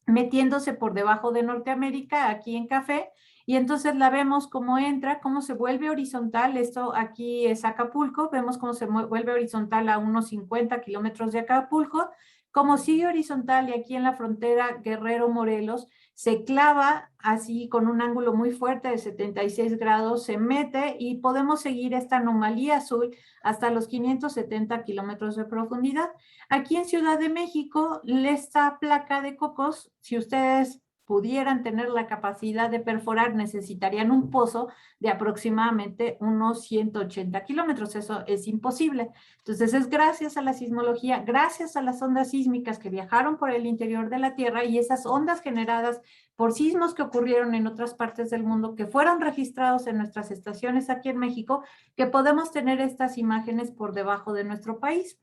Speaker 3: metiéndose por debajo de Norteamérica, aquí en café, y entonces la vemos cómo entra, cómo se vuelve horizontal. Esto aquí es Acapulco, vemos cómo se vuelve horizontal a unos 50 kilómetros de Acapulco, como sigue horizontal, y aquí en la frontera Guerrero-Morelos se clava así con un ángulo muy fuerte de 76 grados, se mete y podemos seguir esta anomalía azul hasta los 570 kilómetros de profundidad. Aquí en Ciudad de México, esta placa de Cocos, si ustedes pudieran tener la capacidad de perforar, necesitarían un pozo de aproximadamente unos 180 kilómetros. Eso es imposible. Entonces, es gracias a la sismología, gracias a las ondas sísmicas que viajaron por el interior de la Tierra y esas ondas generadas por sismos que ocurrieron en otras partes del mundo, que fueron registrados en nuestras estaciones aquí en México, que podemos tener estas imágenes por debajo de nuestro país.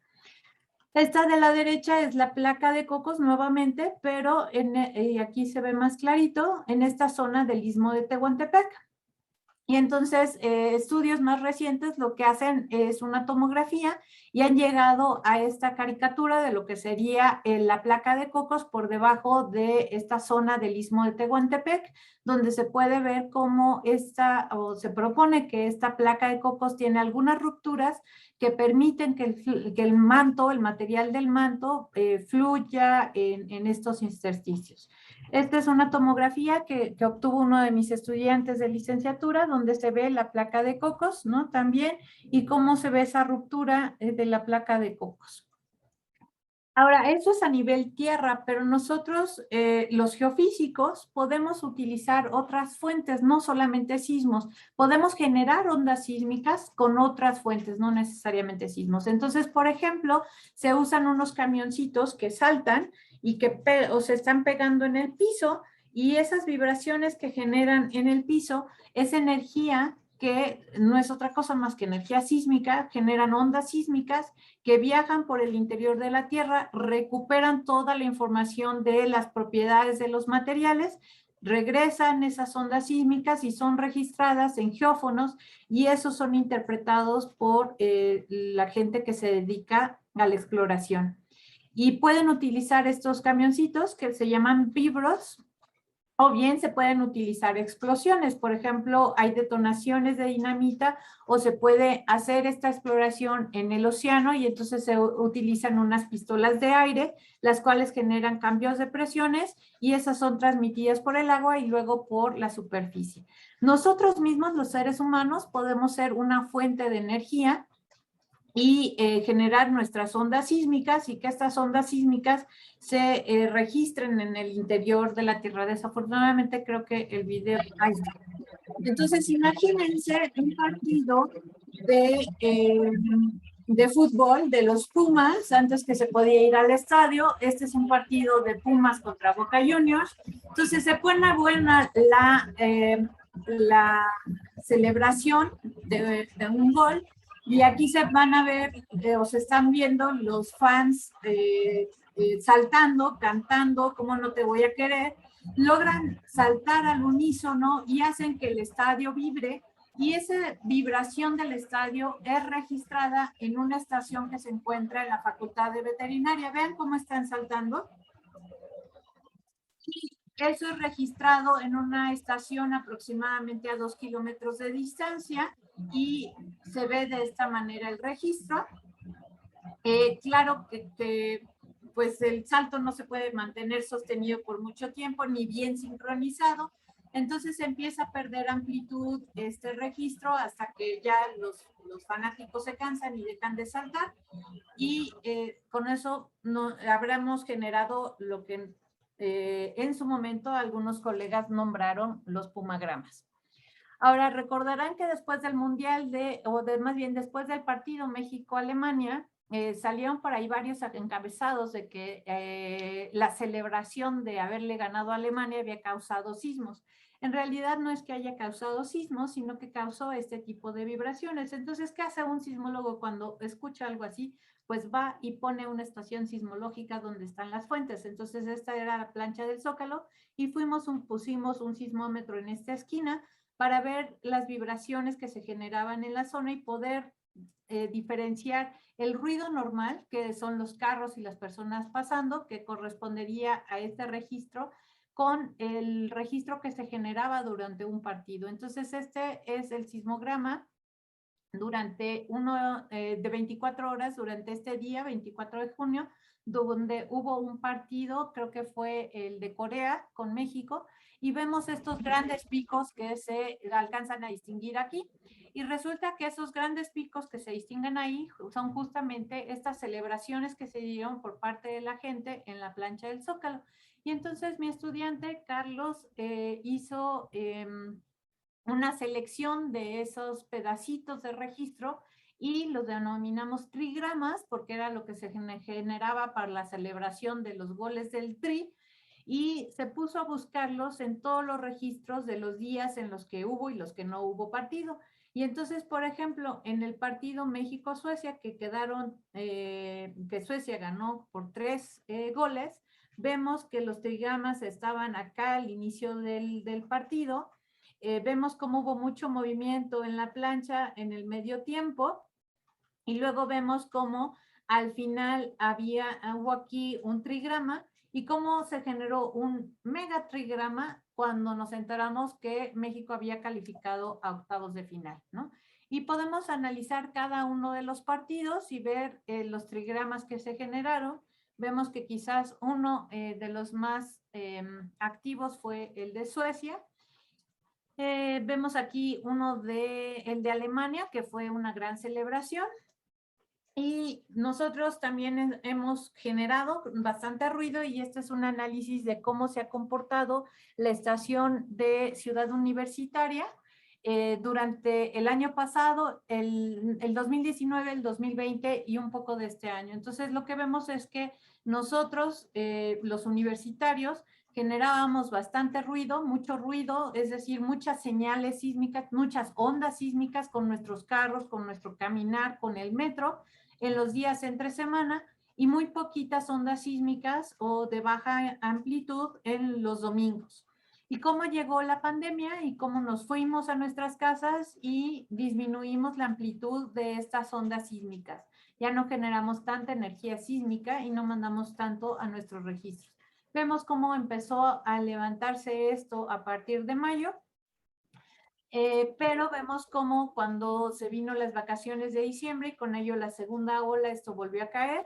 Speaker 3: Esta de la derecha es la placa de Cocos nuevamente, pero aquí se ve más clarito en esta zona del Istmo de Tehuantepec. Y entonces estudios más recientes lo que hacen es una tomografía y han llegado a esta caricatura de lo que sería la placa de Cocos por debajo de esta zona del Istmo de Tehuantepec, donde se puede ver cómo se propone que esta placa de Cocos tiene algunas rupturas que permiten que el manto, el material del manto, fluya en estos intersticios. Esta es una tomografía que obtuvo uno de mis estudiantes de licenciatura, donde se ve la placa de Cocos, ¿no? También, y cómo se ve esa ruptura de la placa de Cocos. Ahora, eso es a nivel tierra, pero nosotros, los geofísicos, podemos utilizar otras fuentes, no solamente sismos. Podemos generar ondas sísmicas con otras fuentes, no necesariamente sismos. Entonces, por ejemplo, se usan unos camioncitos que saltan y que o se están pegando en el piso, y esas vibraciones que generan en el piso es energía que no es otra cosa más que energía sísmica, generan ondas sísmicas que viajan por el interior de la Tierra, recuperan toda la información de las propiedades de los materiales, regresan esas ondas sísmicas y son registradas en geófonos, y esos son interpretados por la gente que se dedica a la exploración. Y pueden utilizar estos camioncitos que se llaman vibros, o bien se pueden utilizar explosiones. Por ejemplo, hay detonaciones de dinamita, o se puede hacer esta exploración en el océano y entonces se utilizan unas pistolas de aire, las cuales generan cambios de presiones, y esas son transmitidas por el agua y luego por la superficie. Nosotros mismos, los seres humanos, podemos ser una fuente de energía y generar nuestras ondas sísmicas, y que estas ondas sísmicas se registren en el interior de la Tierra. Desafortunadamente creo que el video... Ahí está. Entonces imagínense un partido de fútbol de los Pumas, antes que se podía ir al estadio. Este es un partido de Pumas contra Boca Juniors. Entonces se pone buena la celebración de un gol, y aquí se van a ver, o se están viendo los fans saltando, cantando "Cómo no te voy a querer". Logran saltar al unísono y hacen que el estadio vibre, y esa vibración del estadio es registrada en una estación que se encuentra en la Facultad de Veterinaria. Vean cómo están saltando. Y eso es registrado en una estación aproximadamente a 2 kilómetros de distancia, y se ve de esta manera el registro. Claro que pues el salto no se puede mantener sostenido por mucho tiempo, ni bien sincronizado. Entonces empieza a perder amplitud este registro hasta que ya los fanáticos se cansan y dejan de saltar, y con eso habremos generado lo que en su momento algunos colegas nombraron los pumagramas. Ahora, recordarán que después del Mundial más bien después del partido México-Alemania, salieron por ahí varios encabezados de que la celebración de haberle ganado a Alemania había causado sismos. En realidad no es que haya causado sismos, sino que causó este tipo de vibraciones. Entonces, ¿qué hace un sismólogo cuando escucha algo así? Pues va y pone una estación sismológica donde están las fuentes. Entonces, esta era la plancha del Zócalo, y pusimos un sismómetro en esta esquina para ver las vibraciones que se generaban en la zona y poder diferenciar el ruido normal, que son los carros y las personas pasando, que correspondería a este registro, con el registro que se generaba durante un partido. Entonces, este es el sismograma durante de 24 horas durante este día, 24 de junio, donde hubo un partido, creo que fue el de Corea con México, y vemos estos grandes picos que se alcanzan a distinguir aquí. Y resulta que esos grandes picos que se distinguen ahí son justamente estas celebraciones que se dieron por parte de la gente en la plancha del Zócalo. Y entonces mi estudiante, Carlos, hizo una selección de esos pedacitos de registro, y los denominamos trigramas porque era lo que se generaba para la celebración de los goles del Tri, y se puso a buscarlos en todos los registros de los días en los que hubo y los que no hubo partido. Y entonces, por ejemplo, en el partido México-Suecia, que que Suecia ganó por 3 goles, vemos que los trigramas estaban acá al inicio del partido. Vemos cómo hubo mucho movimiento en la plancha en el medio tiempo, y luego vemos cómo al final hubo aquí un trigrama, y cómo se generó un mega trigrama cuando nos enteramos que México había calificado a octavos de final, ¿no? Y podemos analizar cada uno de los partidos y ver los trigramas que se generaron. Vemos que quizás uno de los más activos fue el de Suecia. Vemos aquí el de Alemania, que fue una gran celebración. Y nosotros también hemos generado bastante ruido y este es un análisis de cómo se ha comportado la estación de Ciudad Universitaria durante el año pasado, el 2019, el 2020 y un poco de este año. Entonces lo que vemos es que nosotros, los universitarios, generábamos bastante ruido, mucho ruido, es decir, muchas señales sísmicas, muchas ondas sísmicas con nuestros carros, con nuestro caminar, con el metro, en los días entre semana y muy poquitas ondas sísmicas o de baja amplitud en los domingos. Y cómo llegó la pandemia y cómo nos fuimos a nuestras casas y disminuimos la amplitud de estas ondas sísmicas. Ya no generamos tanta energía sísmica y no mandamos tanto a nuestros registros. Vemos cómo empezó a levantarse esto a partir de mayo. Pero vemos cómo cuando se vino las vacaciones de diciembre y con ello la segunda ola, esto volvió a caer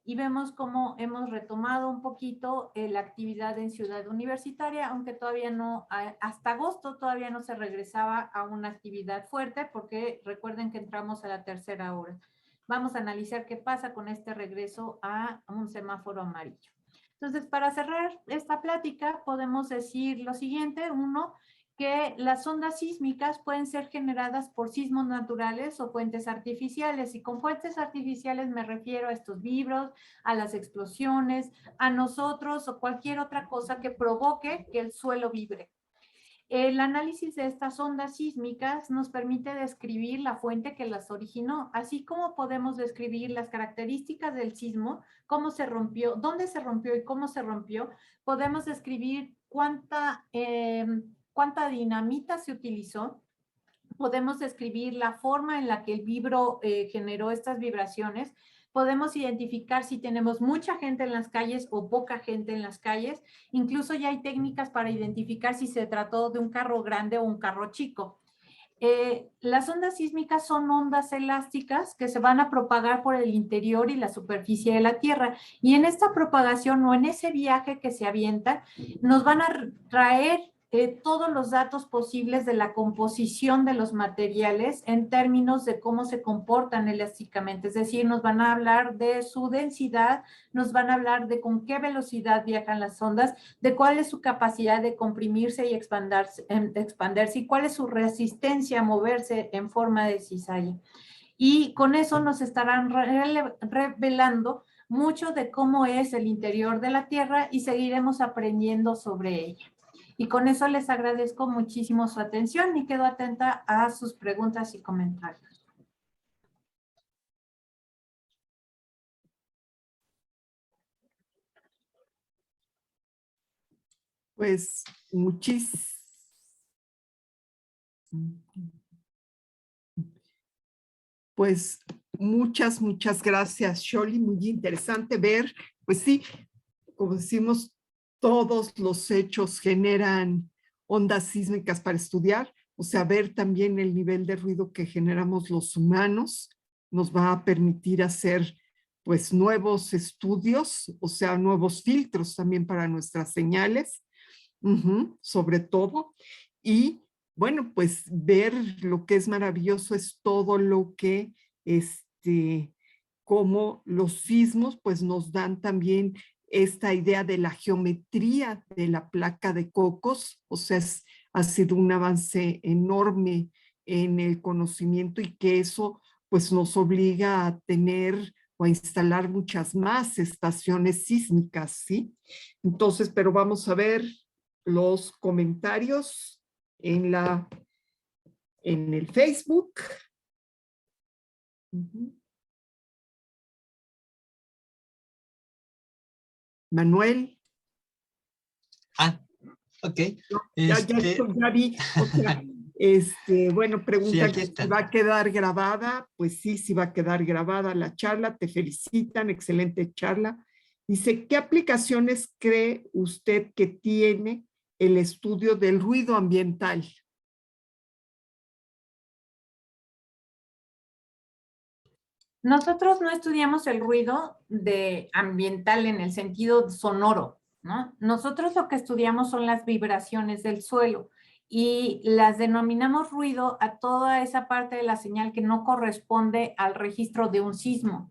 Speaker 3: y vemos cómo hemos retomado un poquito la actividad en Ciudad Universitaria, aunque todavía no, hasta agosto todavía no se regresaba a una actividad fuerte porque recuerden que entramos a la tercera ola. Vamos a analizar qué pasa con este regreso a un semáforo amarillo. Entonces, para cerrar esta plática, podemos decir lo siguiente. Uno, que las ondas sísmicas pueden ser generadas por sismos naturales o fuentes artificiales. Y con fuentes artificiales me refiero a estos vibros, a las explosiones, a nosotros o cualquier otra cosa que provoque que el suelo vibre. El análisis de estas ondas sísmicas nos permite describir la fuente que las originó, así como podemos describir las características del sismo, cómo se rompió, dónde se rompió y cómo se rompió. Podemos describir cuánta dinamita se utilizó. Podemos describir la forma en la que el vibro generó estas vibraciones. Podemos identificar si tenemos mucha gente en las calles o poca gente en las calles. Incluso ya hay técnicas para identificar si se trató de un carro grande o un carro chico. Las ondas sísmicas son ondas elásticas que se van a propagar por el interior y la superficie de la Tierra. Y en esta propagación o en ese viaje que se avienta, nos van a traer todos los datos posibles de la composición de los materiales en términos de cómo se comportan elásticamente. Es decir, nos van a hablar de su densidad, nos van a hablar de con qué velocidad viajan las ondas, de cuál es su capacidad de comprimirse y expandirse y cuál es su resistencia a moverse en forma de cizalla. Y con eso nos estarán revelando mucho de cómo es el interior de la Tierra y seguiremos aprendiendo sobre ella. Y con eso les agradezco muchísimo su atención y quedo atenta a sus preguntas y comentarios.
Speaker 2: Pues muchas gracias, Sholi. Muy interesante ver, pues sí, como decimos, todos los hechos generan ondas sísmicas para estudiar, o sea, ver también el nivel de ruido que generamos los humanos nos va a permitir hacer pues nuevos estudios, o sea, nuevos filtros también para nuestras señales, sobre todo. Y bueno, pues ver lo que es maravilloso es todo lo que, como los sismos, pues nos dan también esta idea de la geometría de la placa de Cocos, o sea, ha sido un avance enorme en el conocimiento y que eso pues nos obliga a tener o a instalar muchas más estaciones sísmicas, ¿sí? Entonces, pero vamos a ver los comentarios en el Facebook. Manuel.
Speaker 1: Ok.
Speaker 2: Ya vi, o sea, bueno, pregunta
Speaker 1: sí,
Speaker 2: si va a quedar grabada. Pues sí, sí va a quedar grabada la charla. Te felicitan, excelente charla. Dice, ¿qué aplicaciones cree usted que tiene el estudio del ruido ambiental?
Speaker 3: Nosotros no estudiamos el ruido ambiental en el sentido sonoro, ¿no? Nosotros lo que estudiamos son las vibraciones del suelo y las denominamos ruido a toda esa parte de la señal que no corresponde al registro de un sismo.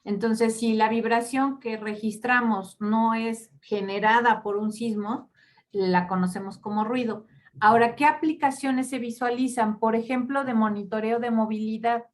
Speaker 3: Entonces, si la vibración que registramos no es generada por un sismo, la conocemos como ruido. Ahora, ¿qué aplicaciones se visualizan? Por ejemplo, de monitoreo de movilidad.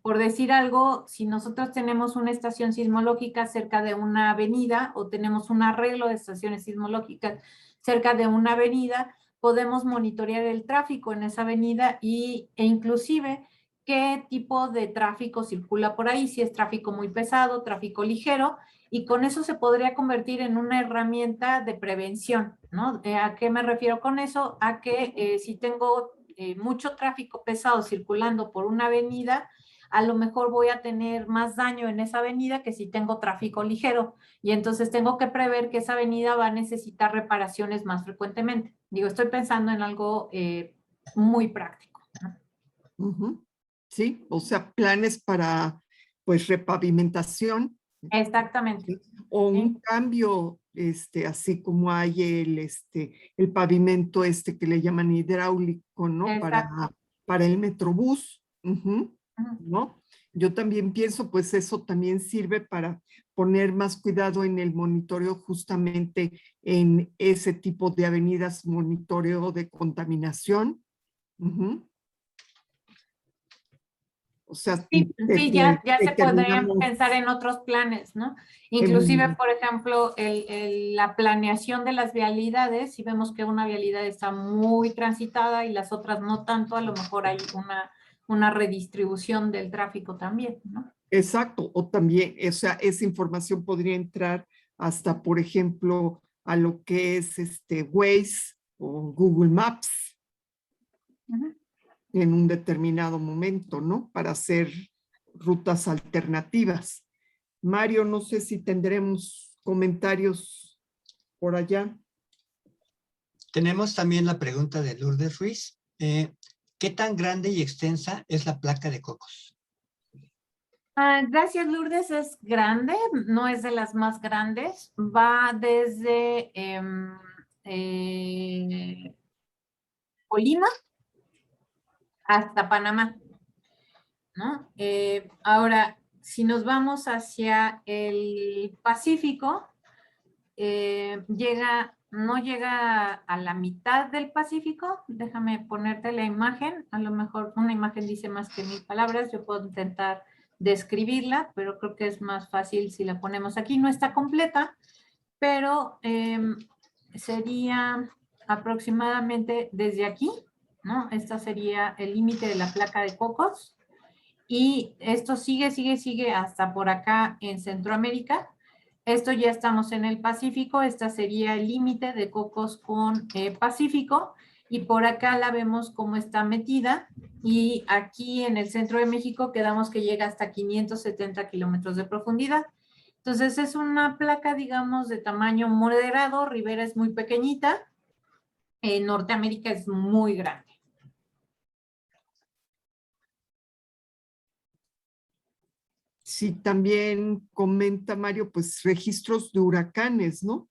Speaker 3: Por decir algo, si nosotros tenemos una estación sismológica cerca de una avenida o tenemos un arreglo de estaciones sismológicas cerca de una avenida, podemos monitorear el tráfico en esa avenida e inclusive qué tipo de tráfico circula por ahí, si es tráfico muy pesado, tráfico ligero, y con eso se podría convertir en una herramienta de prevención, ¿no? ¿A qué me refiero con eso? A que si tengo mucho tráfico pesado circulando por una avenida, a lo mejor voy a tener más daño en esa avenida que si tengo tráfico ligero. Y entonces tengo que prever que esa avenida va a necesitar reparaciones más frecuentemente. Digo, estoy pensando en algo muy práctico, ¿no?
Speaker 2: Ujú. Sí, o sea, planes para, pues, repavimentación.
Speaker 3: Exactamente.
Speaker 2: ¿Sí? O
Speaker 3: ¿Sí?
Speaker 2: un cambio, así como hay el pavimento que le llaman hidráulico, ¿no?
Speaker 3: Exacto.
Speaker 2: Para el Metrobús, ujú,
Speaker 3: Ujú.
Speaker 2: ¿no? Yo también pienso, pues eso también sirve para poner más cuidado en el monitoreo justamente en ese tipo de avenidas, monitoreo de contaminación. Ujú. O sea,
Speaker 3: Sí, sí, ya se podrían
Speaker 2: determinamos
Speaker 3: pensar en otros planes, ¿no? Inclusive,
Speaker 2: en,
Speaker 3: por ejemplo, la planeación de las vialidades, si vemos que una vialidad está muy transitada y las otras no tanto, a lo mejor hay una redistribución del tráfico también, ¿no?
Speaker 2: exacto, o también, o sea, esa información podría entrar hasta, por ejemplo, a lo que es Waze o Google Maps
Speaker 3: Ujú.
Speaker 2: en un determinado momento, ¿no? Para hacer rutas alternativas. Mario, no sé si tendremos comentarios por allá.
Speaker 1: Tenemos también la pregunta de Lourdes Ruiz. ¿Qué tan grande y extensa es la placa de cocos?
Speaker 3: Gracias, Lourdes, es grande, no es de las más grandes, va desde Colima hasta Panamá, ¿no? Ahora, si nos vamos hacia el Pacífico, no llega a la mitad del Pacífico. Déjame ponerte la imagen, a lo mejor una imagen dice más que 1000 palabras, yo puedo intentar describirla, pero creo que es más fácil si la ponemos aquí. No está completa, pero sería aproximadamente desde aquí, ¿no? Esta sería el límite de la placa de Cocos. Y esto sigue hasta por acá en Centroamérica. Esto ya estamos en el Pacífico, esta sería el límite de Cocos con Pacífico, y por acá la vemos cómo está metida, y aquí en el centro de México quedamos que llega hasta 570 kilómetros de profundidad. Entonces es una placa, digamos, de tamaño moderado, Rivera es muy pequeñita, Norteamérica es muy grande.
Speaker 2: Sí, también comenta Mario, pues registros de huracanes, ¿no?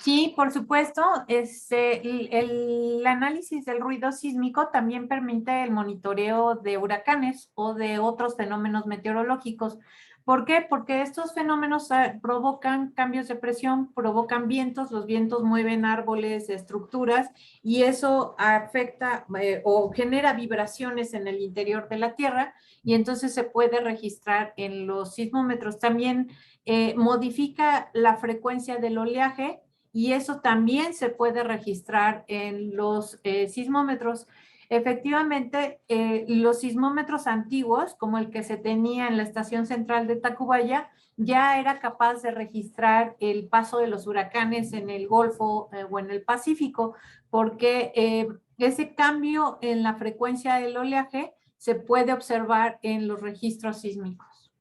Speaker 3: Sí, por supuesto. El análisis del ruido sísmico también permite el monitoreo de huracanes o de otros fenómenos meteorológicos. ¿Por qué? Porque estos fenómenos provocan cambios de presión, provocan vientos, los vientos mueven árboles, estructuras, y eso afecta o genera vibraciones en el interior de la Tierra, y entonces se puede registrar en los sismómetros. También modifica la frecuencia del oleaje, y eso también se puede registrar en los sismómetros. Efectivamente, los sismómetros antiguos, como el que se tenía en la estación central de Tacubaya, ya era capaz de registrar el paso de los huracanes en el Golfo o en el Pacífico, porque ese cambio en la frecuencia del oleaje se puede observar en los registros sísmicos.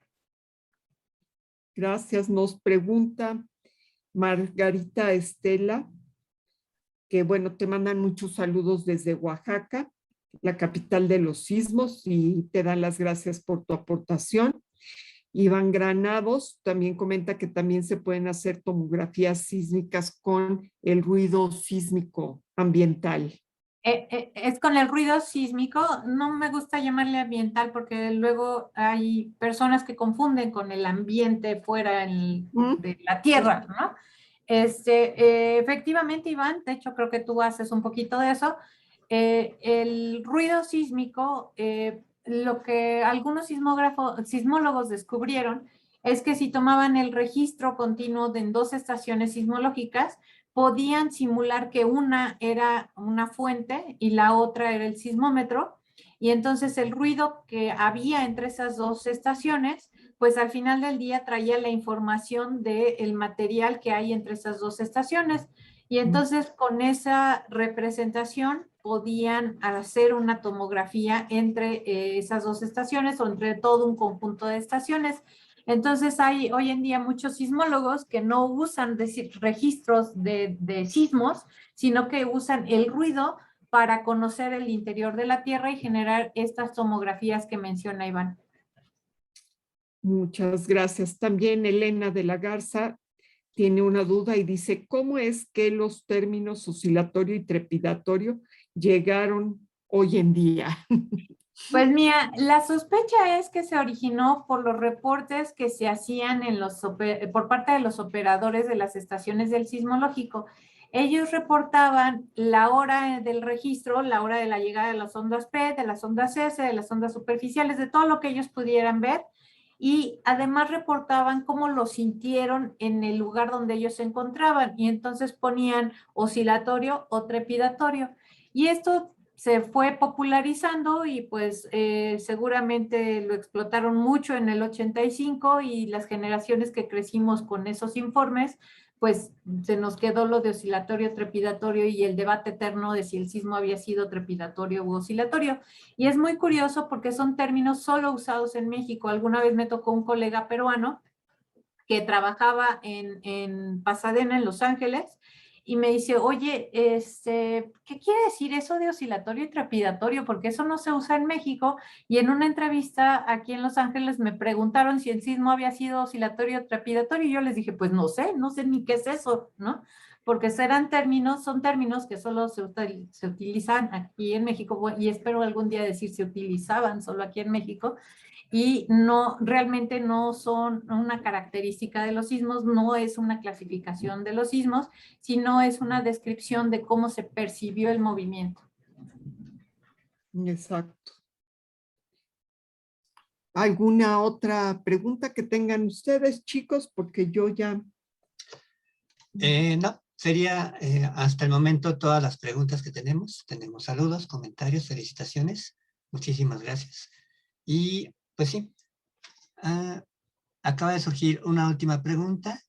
Speaker 2: Gracias. Nos pregunta Margarita Estela, que bueno, te mandan muchos saludos desde Oaxaca, la capital de los sismos, y te dan las gracias por tu aportación. Iván Granados también comenta que también se pueden hacer tomografías sísmicas con el ruido sísmico ambiental.
Speaker 3: Es con el ruido sísmico, no me gusta llamarle ambiental porque luego hay personas que confunden con el ambiente fuera de la tierra, ¿no? Efectivamente, Iván, de hecho creo que tú haces un poquito de eso. El ruido sísmico, lo que algunos sismólogos descubrieron es que si tomaban el registro continuo en 2 estaciones sismológicas, podían simular que una era una fuente y la otra era el sismómetro, y entonces el ruido que había entre esas 2 estaciones, pues al final del día traía la información del material que hay entre esas 2 estaciones, y entonces con esa representación podían hacer una tomografía entre esas 2 estaciones o entre todo un conjunto de estaciones. Entonces hay hoy en día muchos sismólogos que no usan registros de sismos, sino que usan el ruido para conocer el interior de la Tierra y generar estas tomografías que menciona Iván.
Speaker 2: Muchas gracias. También Elena de la Garza tiene una duda y dice, ¿cómo es que los términos oscilatorio y trepidatorio llegaron hoy en día?
Speaker 3: Pues mira, la sospecha es que se originó por los reportes que se hacían por parte de los operadores de las estaciones del sismológico. Ellos reportaban la hora del registro, la hora de la llegada de las ondas P, de las ondas S, de las ondas superficiales, de todo lo que ellos pudieran ver, y además reportaban cómo lo sintieron en el lugar donde ellos se encontraban, y entonces ponían oscilatorio o trepidatorio. Y esto se fue popularizando y pues seguramente lo explotaron mucho en el 85, y las generaciones que crecimos con esos informes, pues se nos quedó lo de oscilatorio, trepidatorio y el debate eterno de si el sismo había sido trepidatorio u oscilatorio. Y es muy curioso porque son términos solo usados en México. Alguna vez me tocó un colega peruano que trabajaba en Pasadena, en Los Ángeles, y me dice, oye, ¿qué quiere decir eso de oscilatorio y trepidatorio? Porque eso no se usa en México. Y en una entrevista aquí en Los Ángeles me preguntaron si el sismo había sido oscilatorio o trepidatorio, y yo les dije, pues no sé ni qué es eso, ¿no? Porque son términos que solo se utilizan aquí en México, y espero algún día decir se utilizaban solo aquí en México, y no, realmente no son una característica de los sismos, no es una clasificación de los sismos, sino es una descripción de cómo se percibió el movimiento.
Speaker 2: Exacto. ¿Alguna otra pregunta que tengan ustedes, chicos? Porque yo ya...
Speaker 1: No, sería hasta el momento todas las preguntas que tenemos. Tenemos saludos, comentarios, felicitaciones. Muchísimas gracias. Y pues sí, acaba de surgir una última pregunta.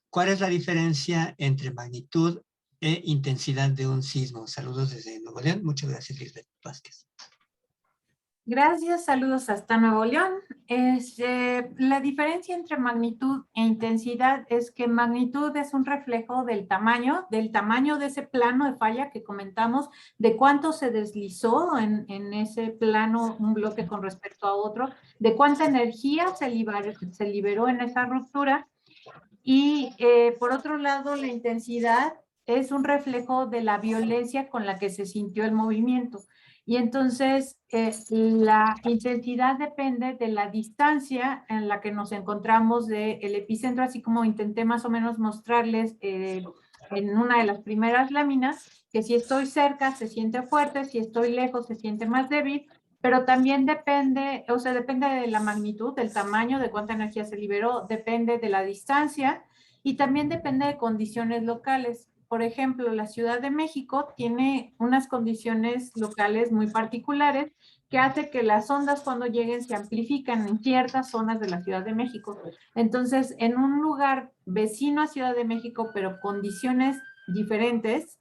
Speaker 1: ¿Cuál es la diferencia entre magnitud e intensidad de un sismo? Saludos desde Nuevo León. Muchas gracias, Lisbeth Vázquez.
Speaker 3: Gracias, saludos hasta Nuevo León. La diferencia entre magnitud e intensidad es que magnitud es un reflejo del tamaño de ese plano de falla que comentamos, de cuánto se deslizó en ese plano un bloque con respecto a otro, de cuánta energía se liberó en esa ruptura. Y por otro lado, la intensidad es un reflejo de la violencia con la que se sintió el movimiento. Y entonces la intensidad depende de la distancia en la que nos encontramos del epicentro, así como intenté más o menos mostrarles en una de las primeras láminas, que si estoy cerca se siente fuerte, si estoy lejos se siente más débil, pero también depende de la magnitud, del tamaño, de cuánta energía se liberó, depende de la distancia y también depende de condiciones locales. Por ejemplo, la Ciudad de México tiene unas condiciones locales muy particulares que hace que las ondas cuando lleguen se amplifican en ciertas zonas de la Ciudad de México. Entonces, en un lugar vecino a Ciudad de México, pero condiciones diferentes,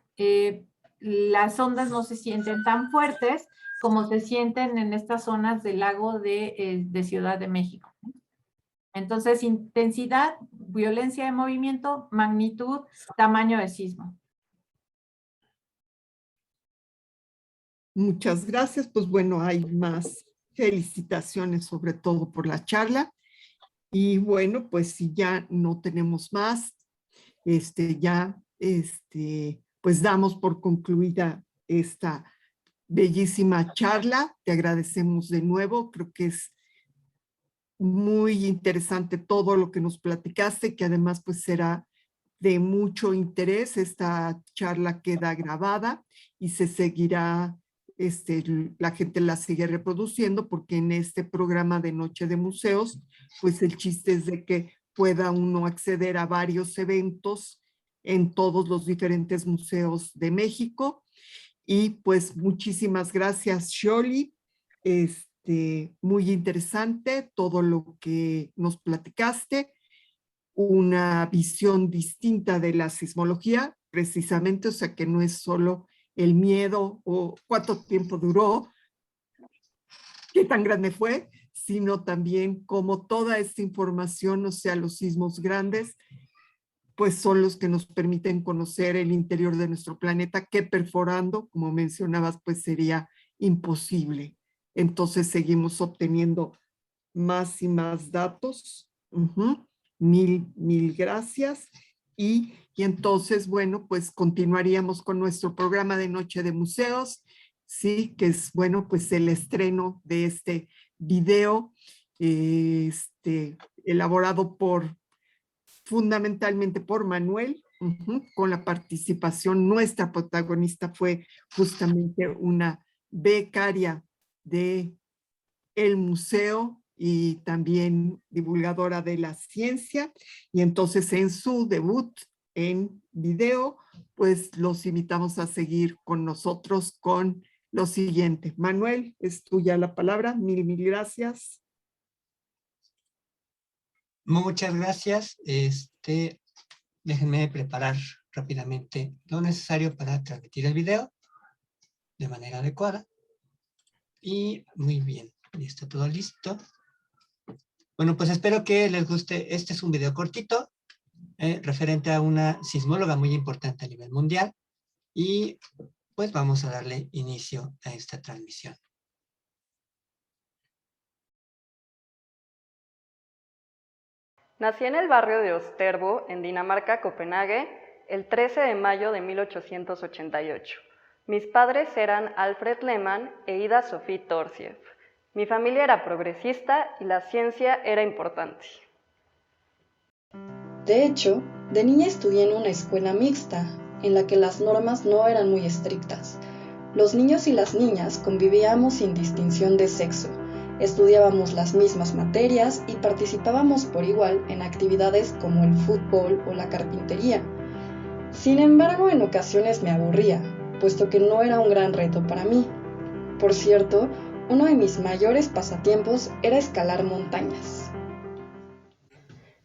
Speaker 3: las ondas no se sienten tan fuertes como se sienten en estas zonas del lago de Ciudad de México. Entonces, intensidad, violencia de movimiento, magnitud, tamaño de sismo.
Speaker 2: Muchas gracias. Pues bueno, hay más felicitaciones sobre todo por la charla. Y bueno, pues si ya no tenemos más, pues damos por concluida esta bellísima charla. Te agradecemos de nuevo. Creo que es muy interesante todo lo que nos platicaste, que además pues será de mucho interés. Esta charla queda grabada y se seguirá, la gente la sigue reproduciendo, porque en este programa de Noche de Museos, pues el chiste es de que pueda uno acceder a varios eventos en todos los diferentes museos de México. Y pues muchísimas gracias, Shirley. Muy interesante todo lo que nos platicaste, una visión distinta de la sismología, precisamente, o sea, que no es solo el miedo o cuánto tiempo duró, qué tan grande fue, sino también cómo toda esta información, o sea, los sismos grandes, pues son los que nos permiten conocer el interior de nuestro planeta, que perforando, como mencionabas, pues sería imposible. Entonces seguimos obteniendo más y más datos. Mil gracias. Y entonces, bueno, pues continuaríamos con nuestro programa de Noche de Museos, sí, que es, bueno, pues el estreno de este video, elaborado fundamentalmente por Manuel, con la participación. Nuestra protagonista fue justamente una becaria de el museo y también divulgadora de la ciencia. Y entonces en su debut en video, pues los invitamos a seguir con nosotros con lo siguiente. Manuel, es tuya la palabra. Mil gracias.
Speaker 1: Muchas gracias. Déjenme preparar rápidamente lo necesario para transmitir el video de manera adecuada. Y muy bien, ya está todo listo. Bueno, pues espero que les guste. Este es un video cortito referente a una sismóloga muy importante a nivel mundial. Y pues vamos a darle inicio a esta transmisión.
Speaker 4: Nací en el barrio de Osterbo, en Dinamarca, Copenhague, el 13 de mayo de 1888. Mis padres eran Alfred Lehmann e Ida Sofie Torsiev. Mi familia era progresista y la ciencia era importante.
Speaker 5: De hecho, de niña estudié en una escuela mixta, en la que las normas no eran muy estrictas. Los niños y las niñas convivíamos sin distinción de sexo, estudiábamos las mismas materias y participábamos por igual en actividades como el fútbol o la carpintería. Sin embargo, en ocasiones me aburría, puesto que no era un gran reto para mí. Por cierto, uno de mis mayores pasatiempos era escalar montañas.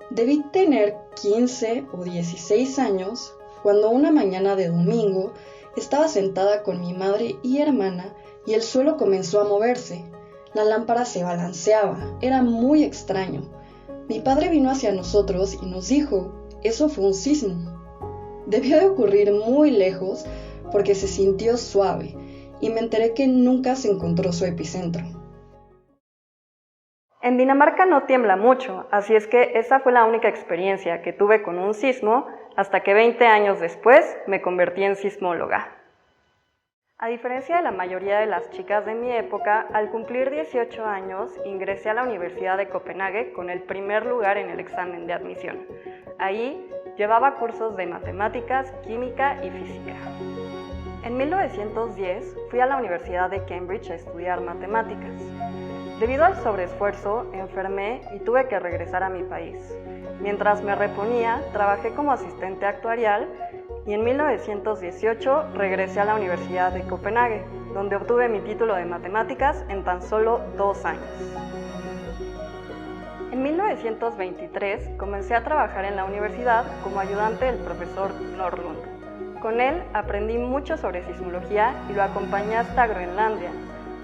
Speaker 5: Debí tener 15 o 16 años cuando una mañana de domingo estaba sentada con mi madre y hermana y el suelo comenzó a moverse. La lámpara se balanceaba, era muy extraño. Mi padre vino hacia nosotros y nos dijo, eso fue un sismo. Debió de ocurrir muy lejos porque se sintió suave y me enteré que nunca se encontró su epicentro.
Speaker 4: En Dinamarca no tiembla mucho, así es que esa fue la única experiencia que tuve con un sismo hasta que 20 años después me convertí en sismóloga. A diferencia de la mayoría de las chicas de mi época, al cumplir 18 años ingresé a la Universidad de Copenhague con el primer lugar en el examen de admisión. Ahí llevaba cursos de matemáticas, química y física. En 1910 fui a la Universidad de Cambridge a estudiar matemáticas. Debido al sobreesfuerzo, enfermé y tuve que regresar a mi país. Mientras me reponía, trabajé como asistente actuarial y en 1918 regresé a la Universidad de Copenhague, donde obtuve mi título de matemáticas en tan solo 2 años. En 1923 comencé a trabajar en la universidad como ayudante del profesor Norlund. Con él aprendí mucho sobre sismología y lo acompañé hasta Groenlandia,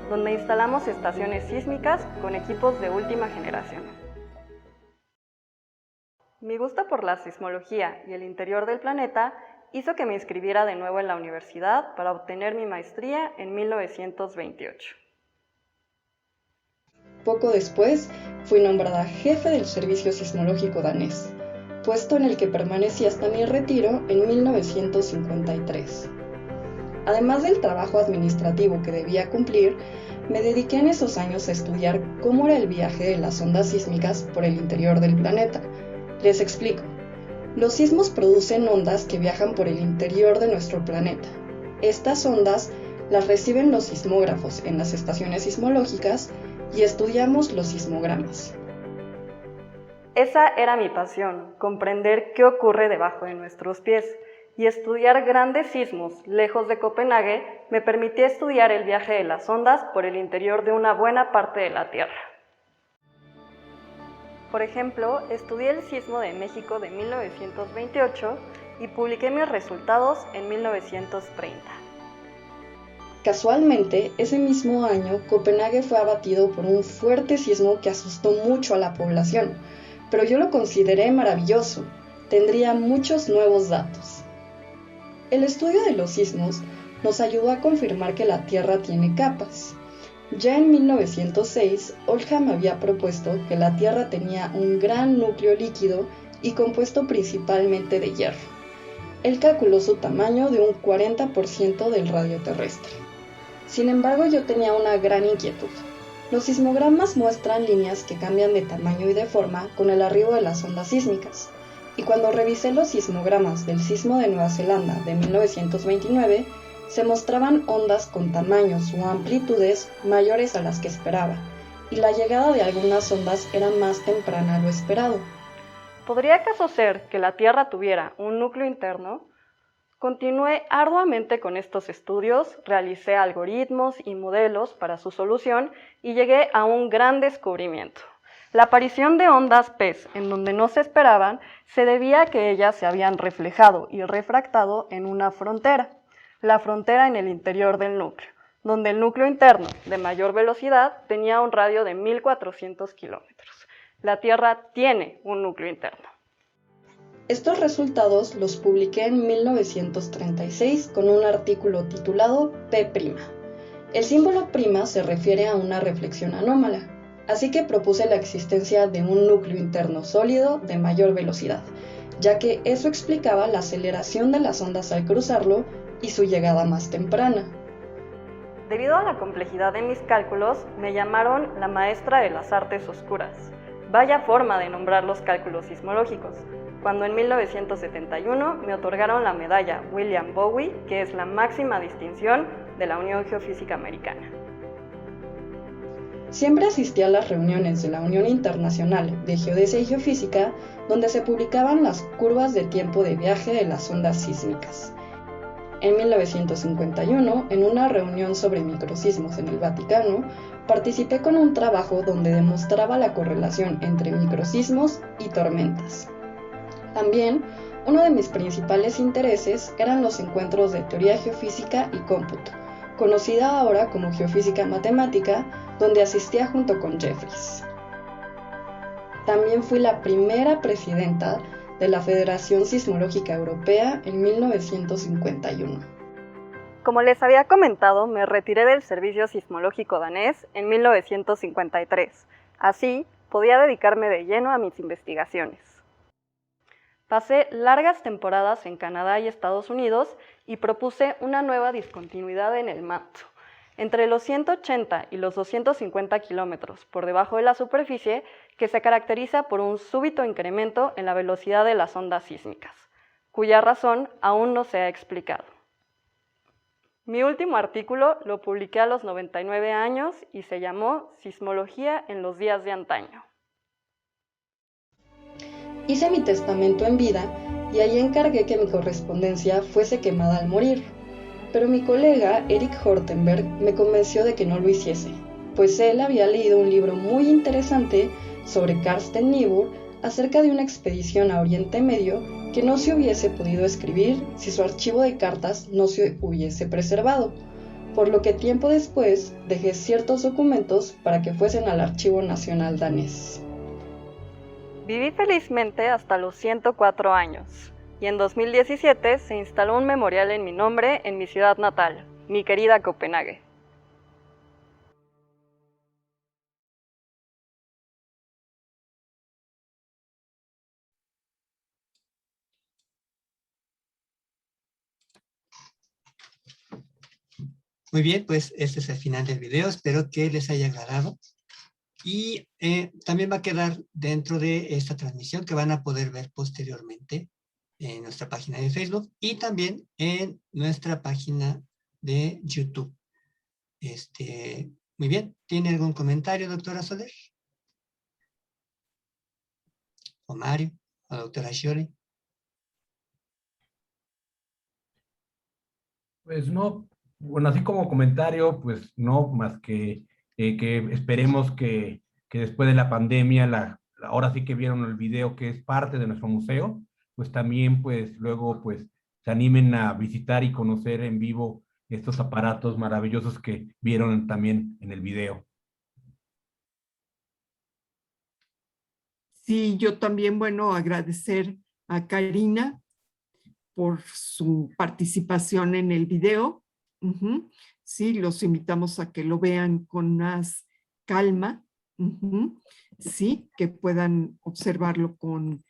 Speaker 4: donde instalamos estaciones sísmicas con equipos de última generación. Mi gusto por la sismología y el interior del planeta hizo que me inscribiera de nuevo en la universidad para obtener mi maestría en 1928.
Speaker 5: poco después fui nombrada jefe del Servicio Sismológico danés, puesto en el que permanecí hasta mi retiro en 1953. Además del trabajo administrativo que debía cumplir, me dediqué en esos años a estudiar cómo era el viaje de las ondas sísmicas por el interior del planeta. Les explico. Los sismos producen ondas que viajan por el interior de nuestro planeta. Estas ondas las reciben los sismógrafos en las estaciones sismológicas y estudiamos los sismogramas.
Speaker 4: Esa era mi pasión, comprender qué ocurre debajo de nuestros pies, y estudiar grandes sismos lejos de Copenhague me permitía estudiar el viaje de las ondas por el interior de una buena parte de la Tierra. Por ejemplo, estudié el sismo de México de 1928 y publiqué mis resultados en 1930.
Speaker 5: Casualmente, ese mismo año, Copenhague fue abatido por un fuerte sismo que asustó mucho a la población, pero yo lo consideré maravilloso. Tendría muchos nuevos datos. El estudio de los sismos nos ayudó a confirmar que la Tierra tiene capas. Ya en 1906, Oldham había propuesto que la Tierra tenía un gran núcleo líquido y compuesto principalmente de hierro. Él calculó su tamaño de un 40% del radio terrestre. Sin embargo, yo tenía una gran inquietud. Los sismogramas muestran líneas que cambian de tamaño y de forma con el arribo de las ondas sísmicas. Y cuando revisé los sismogramas del sismo de Nueva Zelanda de 1929, se mostraban ondas con tamaños o amplitudes mayores a las que esperaba, y la llegada de algunas ondas era más temprana a lo esperado.
Speaker 4: ¿Podría acaso ser que la Tierra tuviera un núcleo interno? Continué arduamente con estos estudios, realicé algoritmos y modelos para su solución y llegué a un gran descubrimiento. La aparición de ondas PES en donde no se esperaban se debía a que ellas se habían reflejado y refractado en una frontera, la frontera en el interior del núcleo, donde el núcleo interno de mayor velocidad tenía un radio de 1400 kilómetros. La Tierra tiene un núcleo interno.
Speaker 5: Estos resultados los publiqué en 1936 con un artículo titulado P'. El símbolo prima se refiere a una reflexión anómala, así que propuse la existencia de un núcleo interno sólido de mayor velocidad, ya que eso explicaba la aceleración de las ondas al cruzarlo y su llegada más temprana.
Speaker 4: Debido a la complejidad de mis cálculos, me llamaron la maestra de las artes oscuras. Vaya forma de nombrar los cálculos sismológicos, cuando en 1971 me otorgaron la medalla William Bowie, que es la máxima distinción de la Unión Geofísica Americana.
Speaker 5: Siempre asistí a las reuniones de la Unión Internacional de Geodesia y Geofísica, donde se publicaban las curvas de tiempo de viaje de las ondas sísmicas. En 1951, en una reunión sobre microsismos en el Vaticano, participé con un trabajo donde demostraba la correlación entre microsismos y tormentas. También, uno de mis principales intereses eran los encuentros de teoría geofísica y cómputo, conocida ahora como geofísica matemática, donde asistía junto con Jeffries. También fui la primera presidenta de la Federación Sismológica Europea en 1951.
Speaker 4: Como les había comentado, me retiré del servicio sismológico danés en 1953. Así, podía dedicarme de lleno a mis investigaciones. Pasé largas temporadas en Canadá y Estados Unidos y propuse una nueva discontinuidad en el manto. Entre los 180 y los 250 kilómetros por debajo de la superficie, que se caracteriza por un súbito incremento en la velocidad de las ondas sísmicas, cuya razón aún no se ha explicado. Mi último artículo lo publiqué a los 99 años y se llamó Sismología en los días de antaño.
Speaker 5: Hice mi testamento en vida y allí encargué que mi correspondencia fuese quemada al morir. Pero mi colega Eric Hortenberg me convenció de que no lo hiciese, pues él había leído un libro muy interesante sobre Carsten Niebuhr acerca de una expedición a Oriente Medio que no se hubiese podido escribir si su archivo de cartas no se hubiese preservado, por lo que tiempo después dejé ciertos documentos para que fuesen al Archivo Nacional danés.
Speaker 4: Viví felizmente hasta los 104 años. Y en 2017 se instaló un memorial en mi nombre en mi ciudad natal, mi querida Copenhague.
Speaker 1: Muy bien, pues este es el final del video. Espero que les haya agradado. Y también va a quedar dentro de esta transmisión que van a poder ver posteriormente en nuestra página de Facebook y también en nuestra página de YouTube. Muy bien. ¿Tiene algún comentario, doctora Soler? ¿O Mario? ¿O doctora Shiori?
Speaker 6: Pues no, bueno, así como comentario, pues no, más que esperemos que después de la pandemia, ahora sí que vieron el video que es parte de nuestro museo, pues también pues luego pues se animen a visitar y conocer en vivo estos aparatos maravillosos que vieron también en el video.
Speaker 2: Sí, yo también, bueno, agradecer a Karina por su participación en el video. Ujú. Sí, los invitamos a que lo vean con más calma. Ujú. Sí, que puedan observarlo con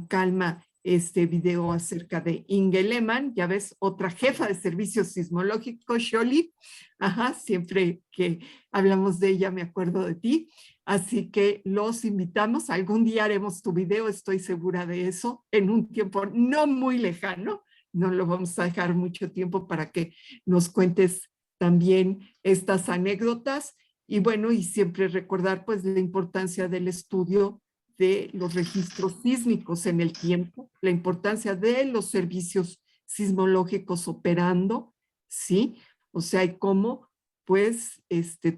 Speaker 2: calma este video acerca de Inge Lehmann, ya ves, otra jefa de servicios sismológicos, Sholi. Ajá, siempre que hablamos de ella me acuerdo de ti. Así que los invitamos, algún día haremos tu video, estoy segura de eso, en un tiempo no muy lejano, no lo vamos a dejar mucho tiempo para que nos cuentes también estas anécdotas y bueno, y siempre recordar pues la importancia del estudio de los registros sísmicos en el tiempo, la importancia de los servicios sismológicos operando, ¿sí? O sea, y cómo pues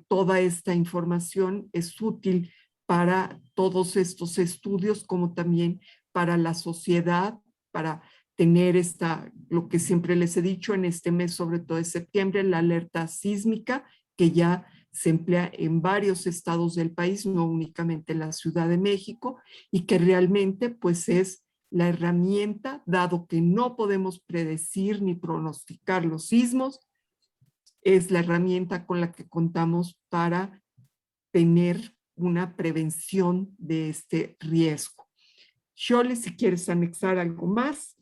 Speaker 2: toda esta información es útil para todos estos estudios, como también para la sociedad, para tener lo que siempre les he dicho en este mes, sobre todo de septiembre, la alerta sísmica, que ya se emplea en varios estados del país, no únicamente en la Ciudad de México, y que realmente pues es la herramienta, dado que no podemos predecir ni pronosticar los sismos, es la herramienta con la que contamos para tener una prevención de este riesgo. Shole, si quieres anexar algo más.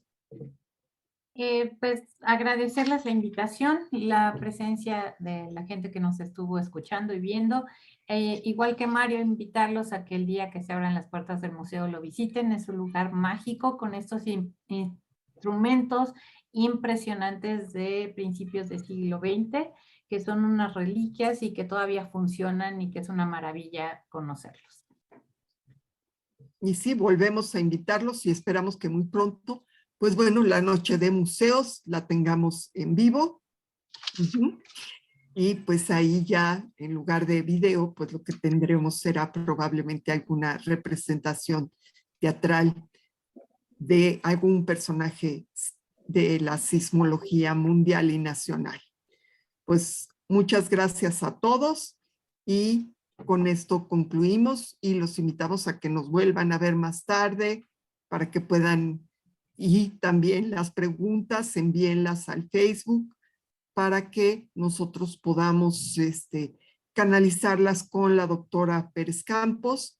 Speaker 3: Pues agradecerles la invitación y la presencia de la gente que nos estuvo escuchando y viendo. Igual que Mario, invitarlos a que el día que se abran las puertas del museo lo visiten. Es un lugar mágico con estos instrumentos impresionantes de principios del siglo XX, que son unas reliquias y que todavía funcionan y que es una maravilla conocerlos.
Speaker 2: Y sí, volvemos a invitarlos y esperamos que muy pronto, pues bueno, la noche de museos la tengamos en vivo. Y pues ahí ya, en lugar de video, pues lo que tendremos será probablemente alguna representación teatral de algún personaje de la sismología mundial y nacional. Pues muchas gracias a todos y con esto concluimos y los invitamos a que nos vuelvan a ver más tarde para que puedan, y también las preguntas envíenlas al Facebook para que nosotros podamos canalizarlas con la doctora Pérez Campos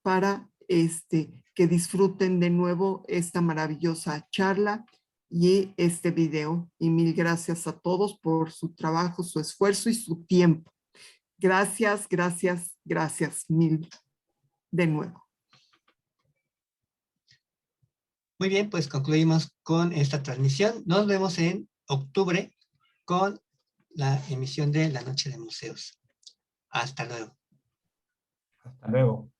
Speaker 2: para que disfruten de nuevo esta maravillosa charla y este video. Y mil gracias a todos por su trabajo, su esfuerzo y su tiempo. Gracias, gracias, gracias mil de nuevo.
Speaker 1: Muy bien, pues concluimos con esta transmisión. Nos vemos en octubre con la emisión de La Noche de Museos. Hasta luego.
Speaker 6: Hasta luego.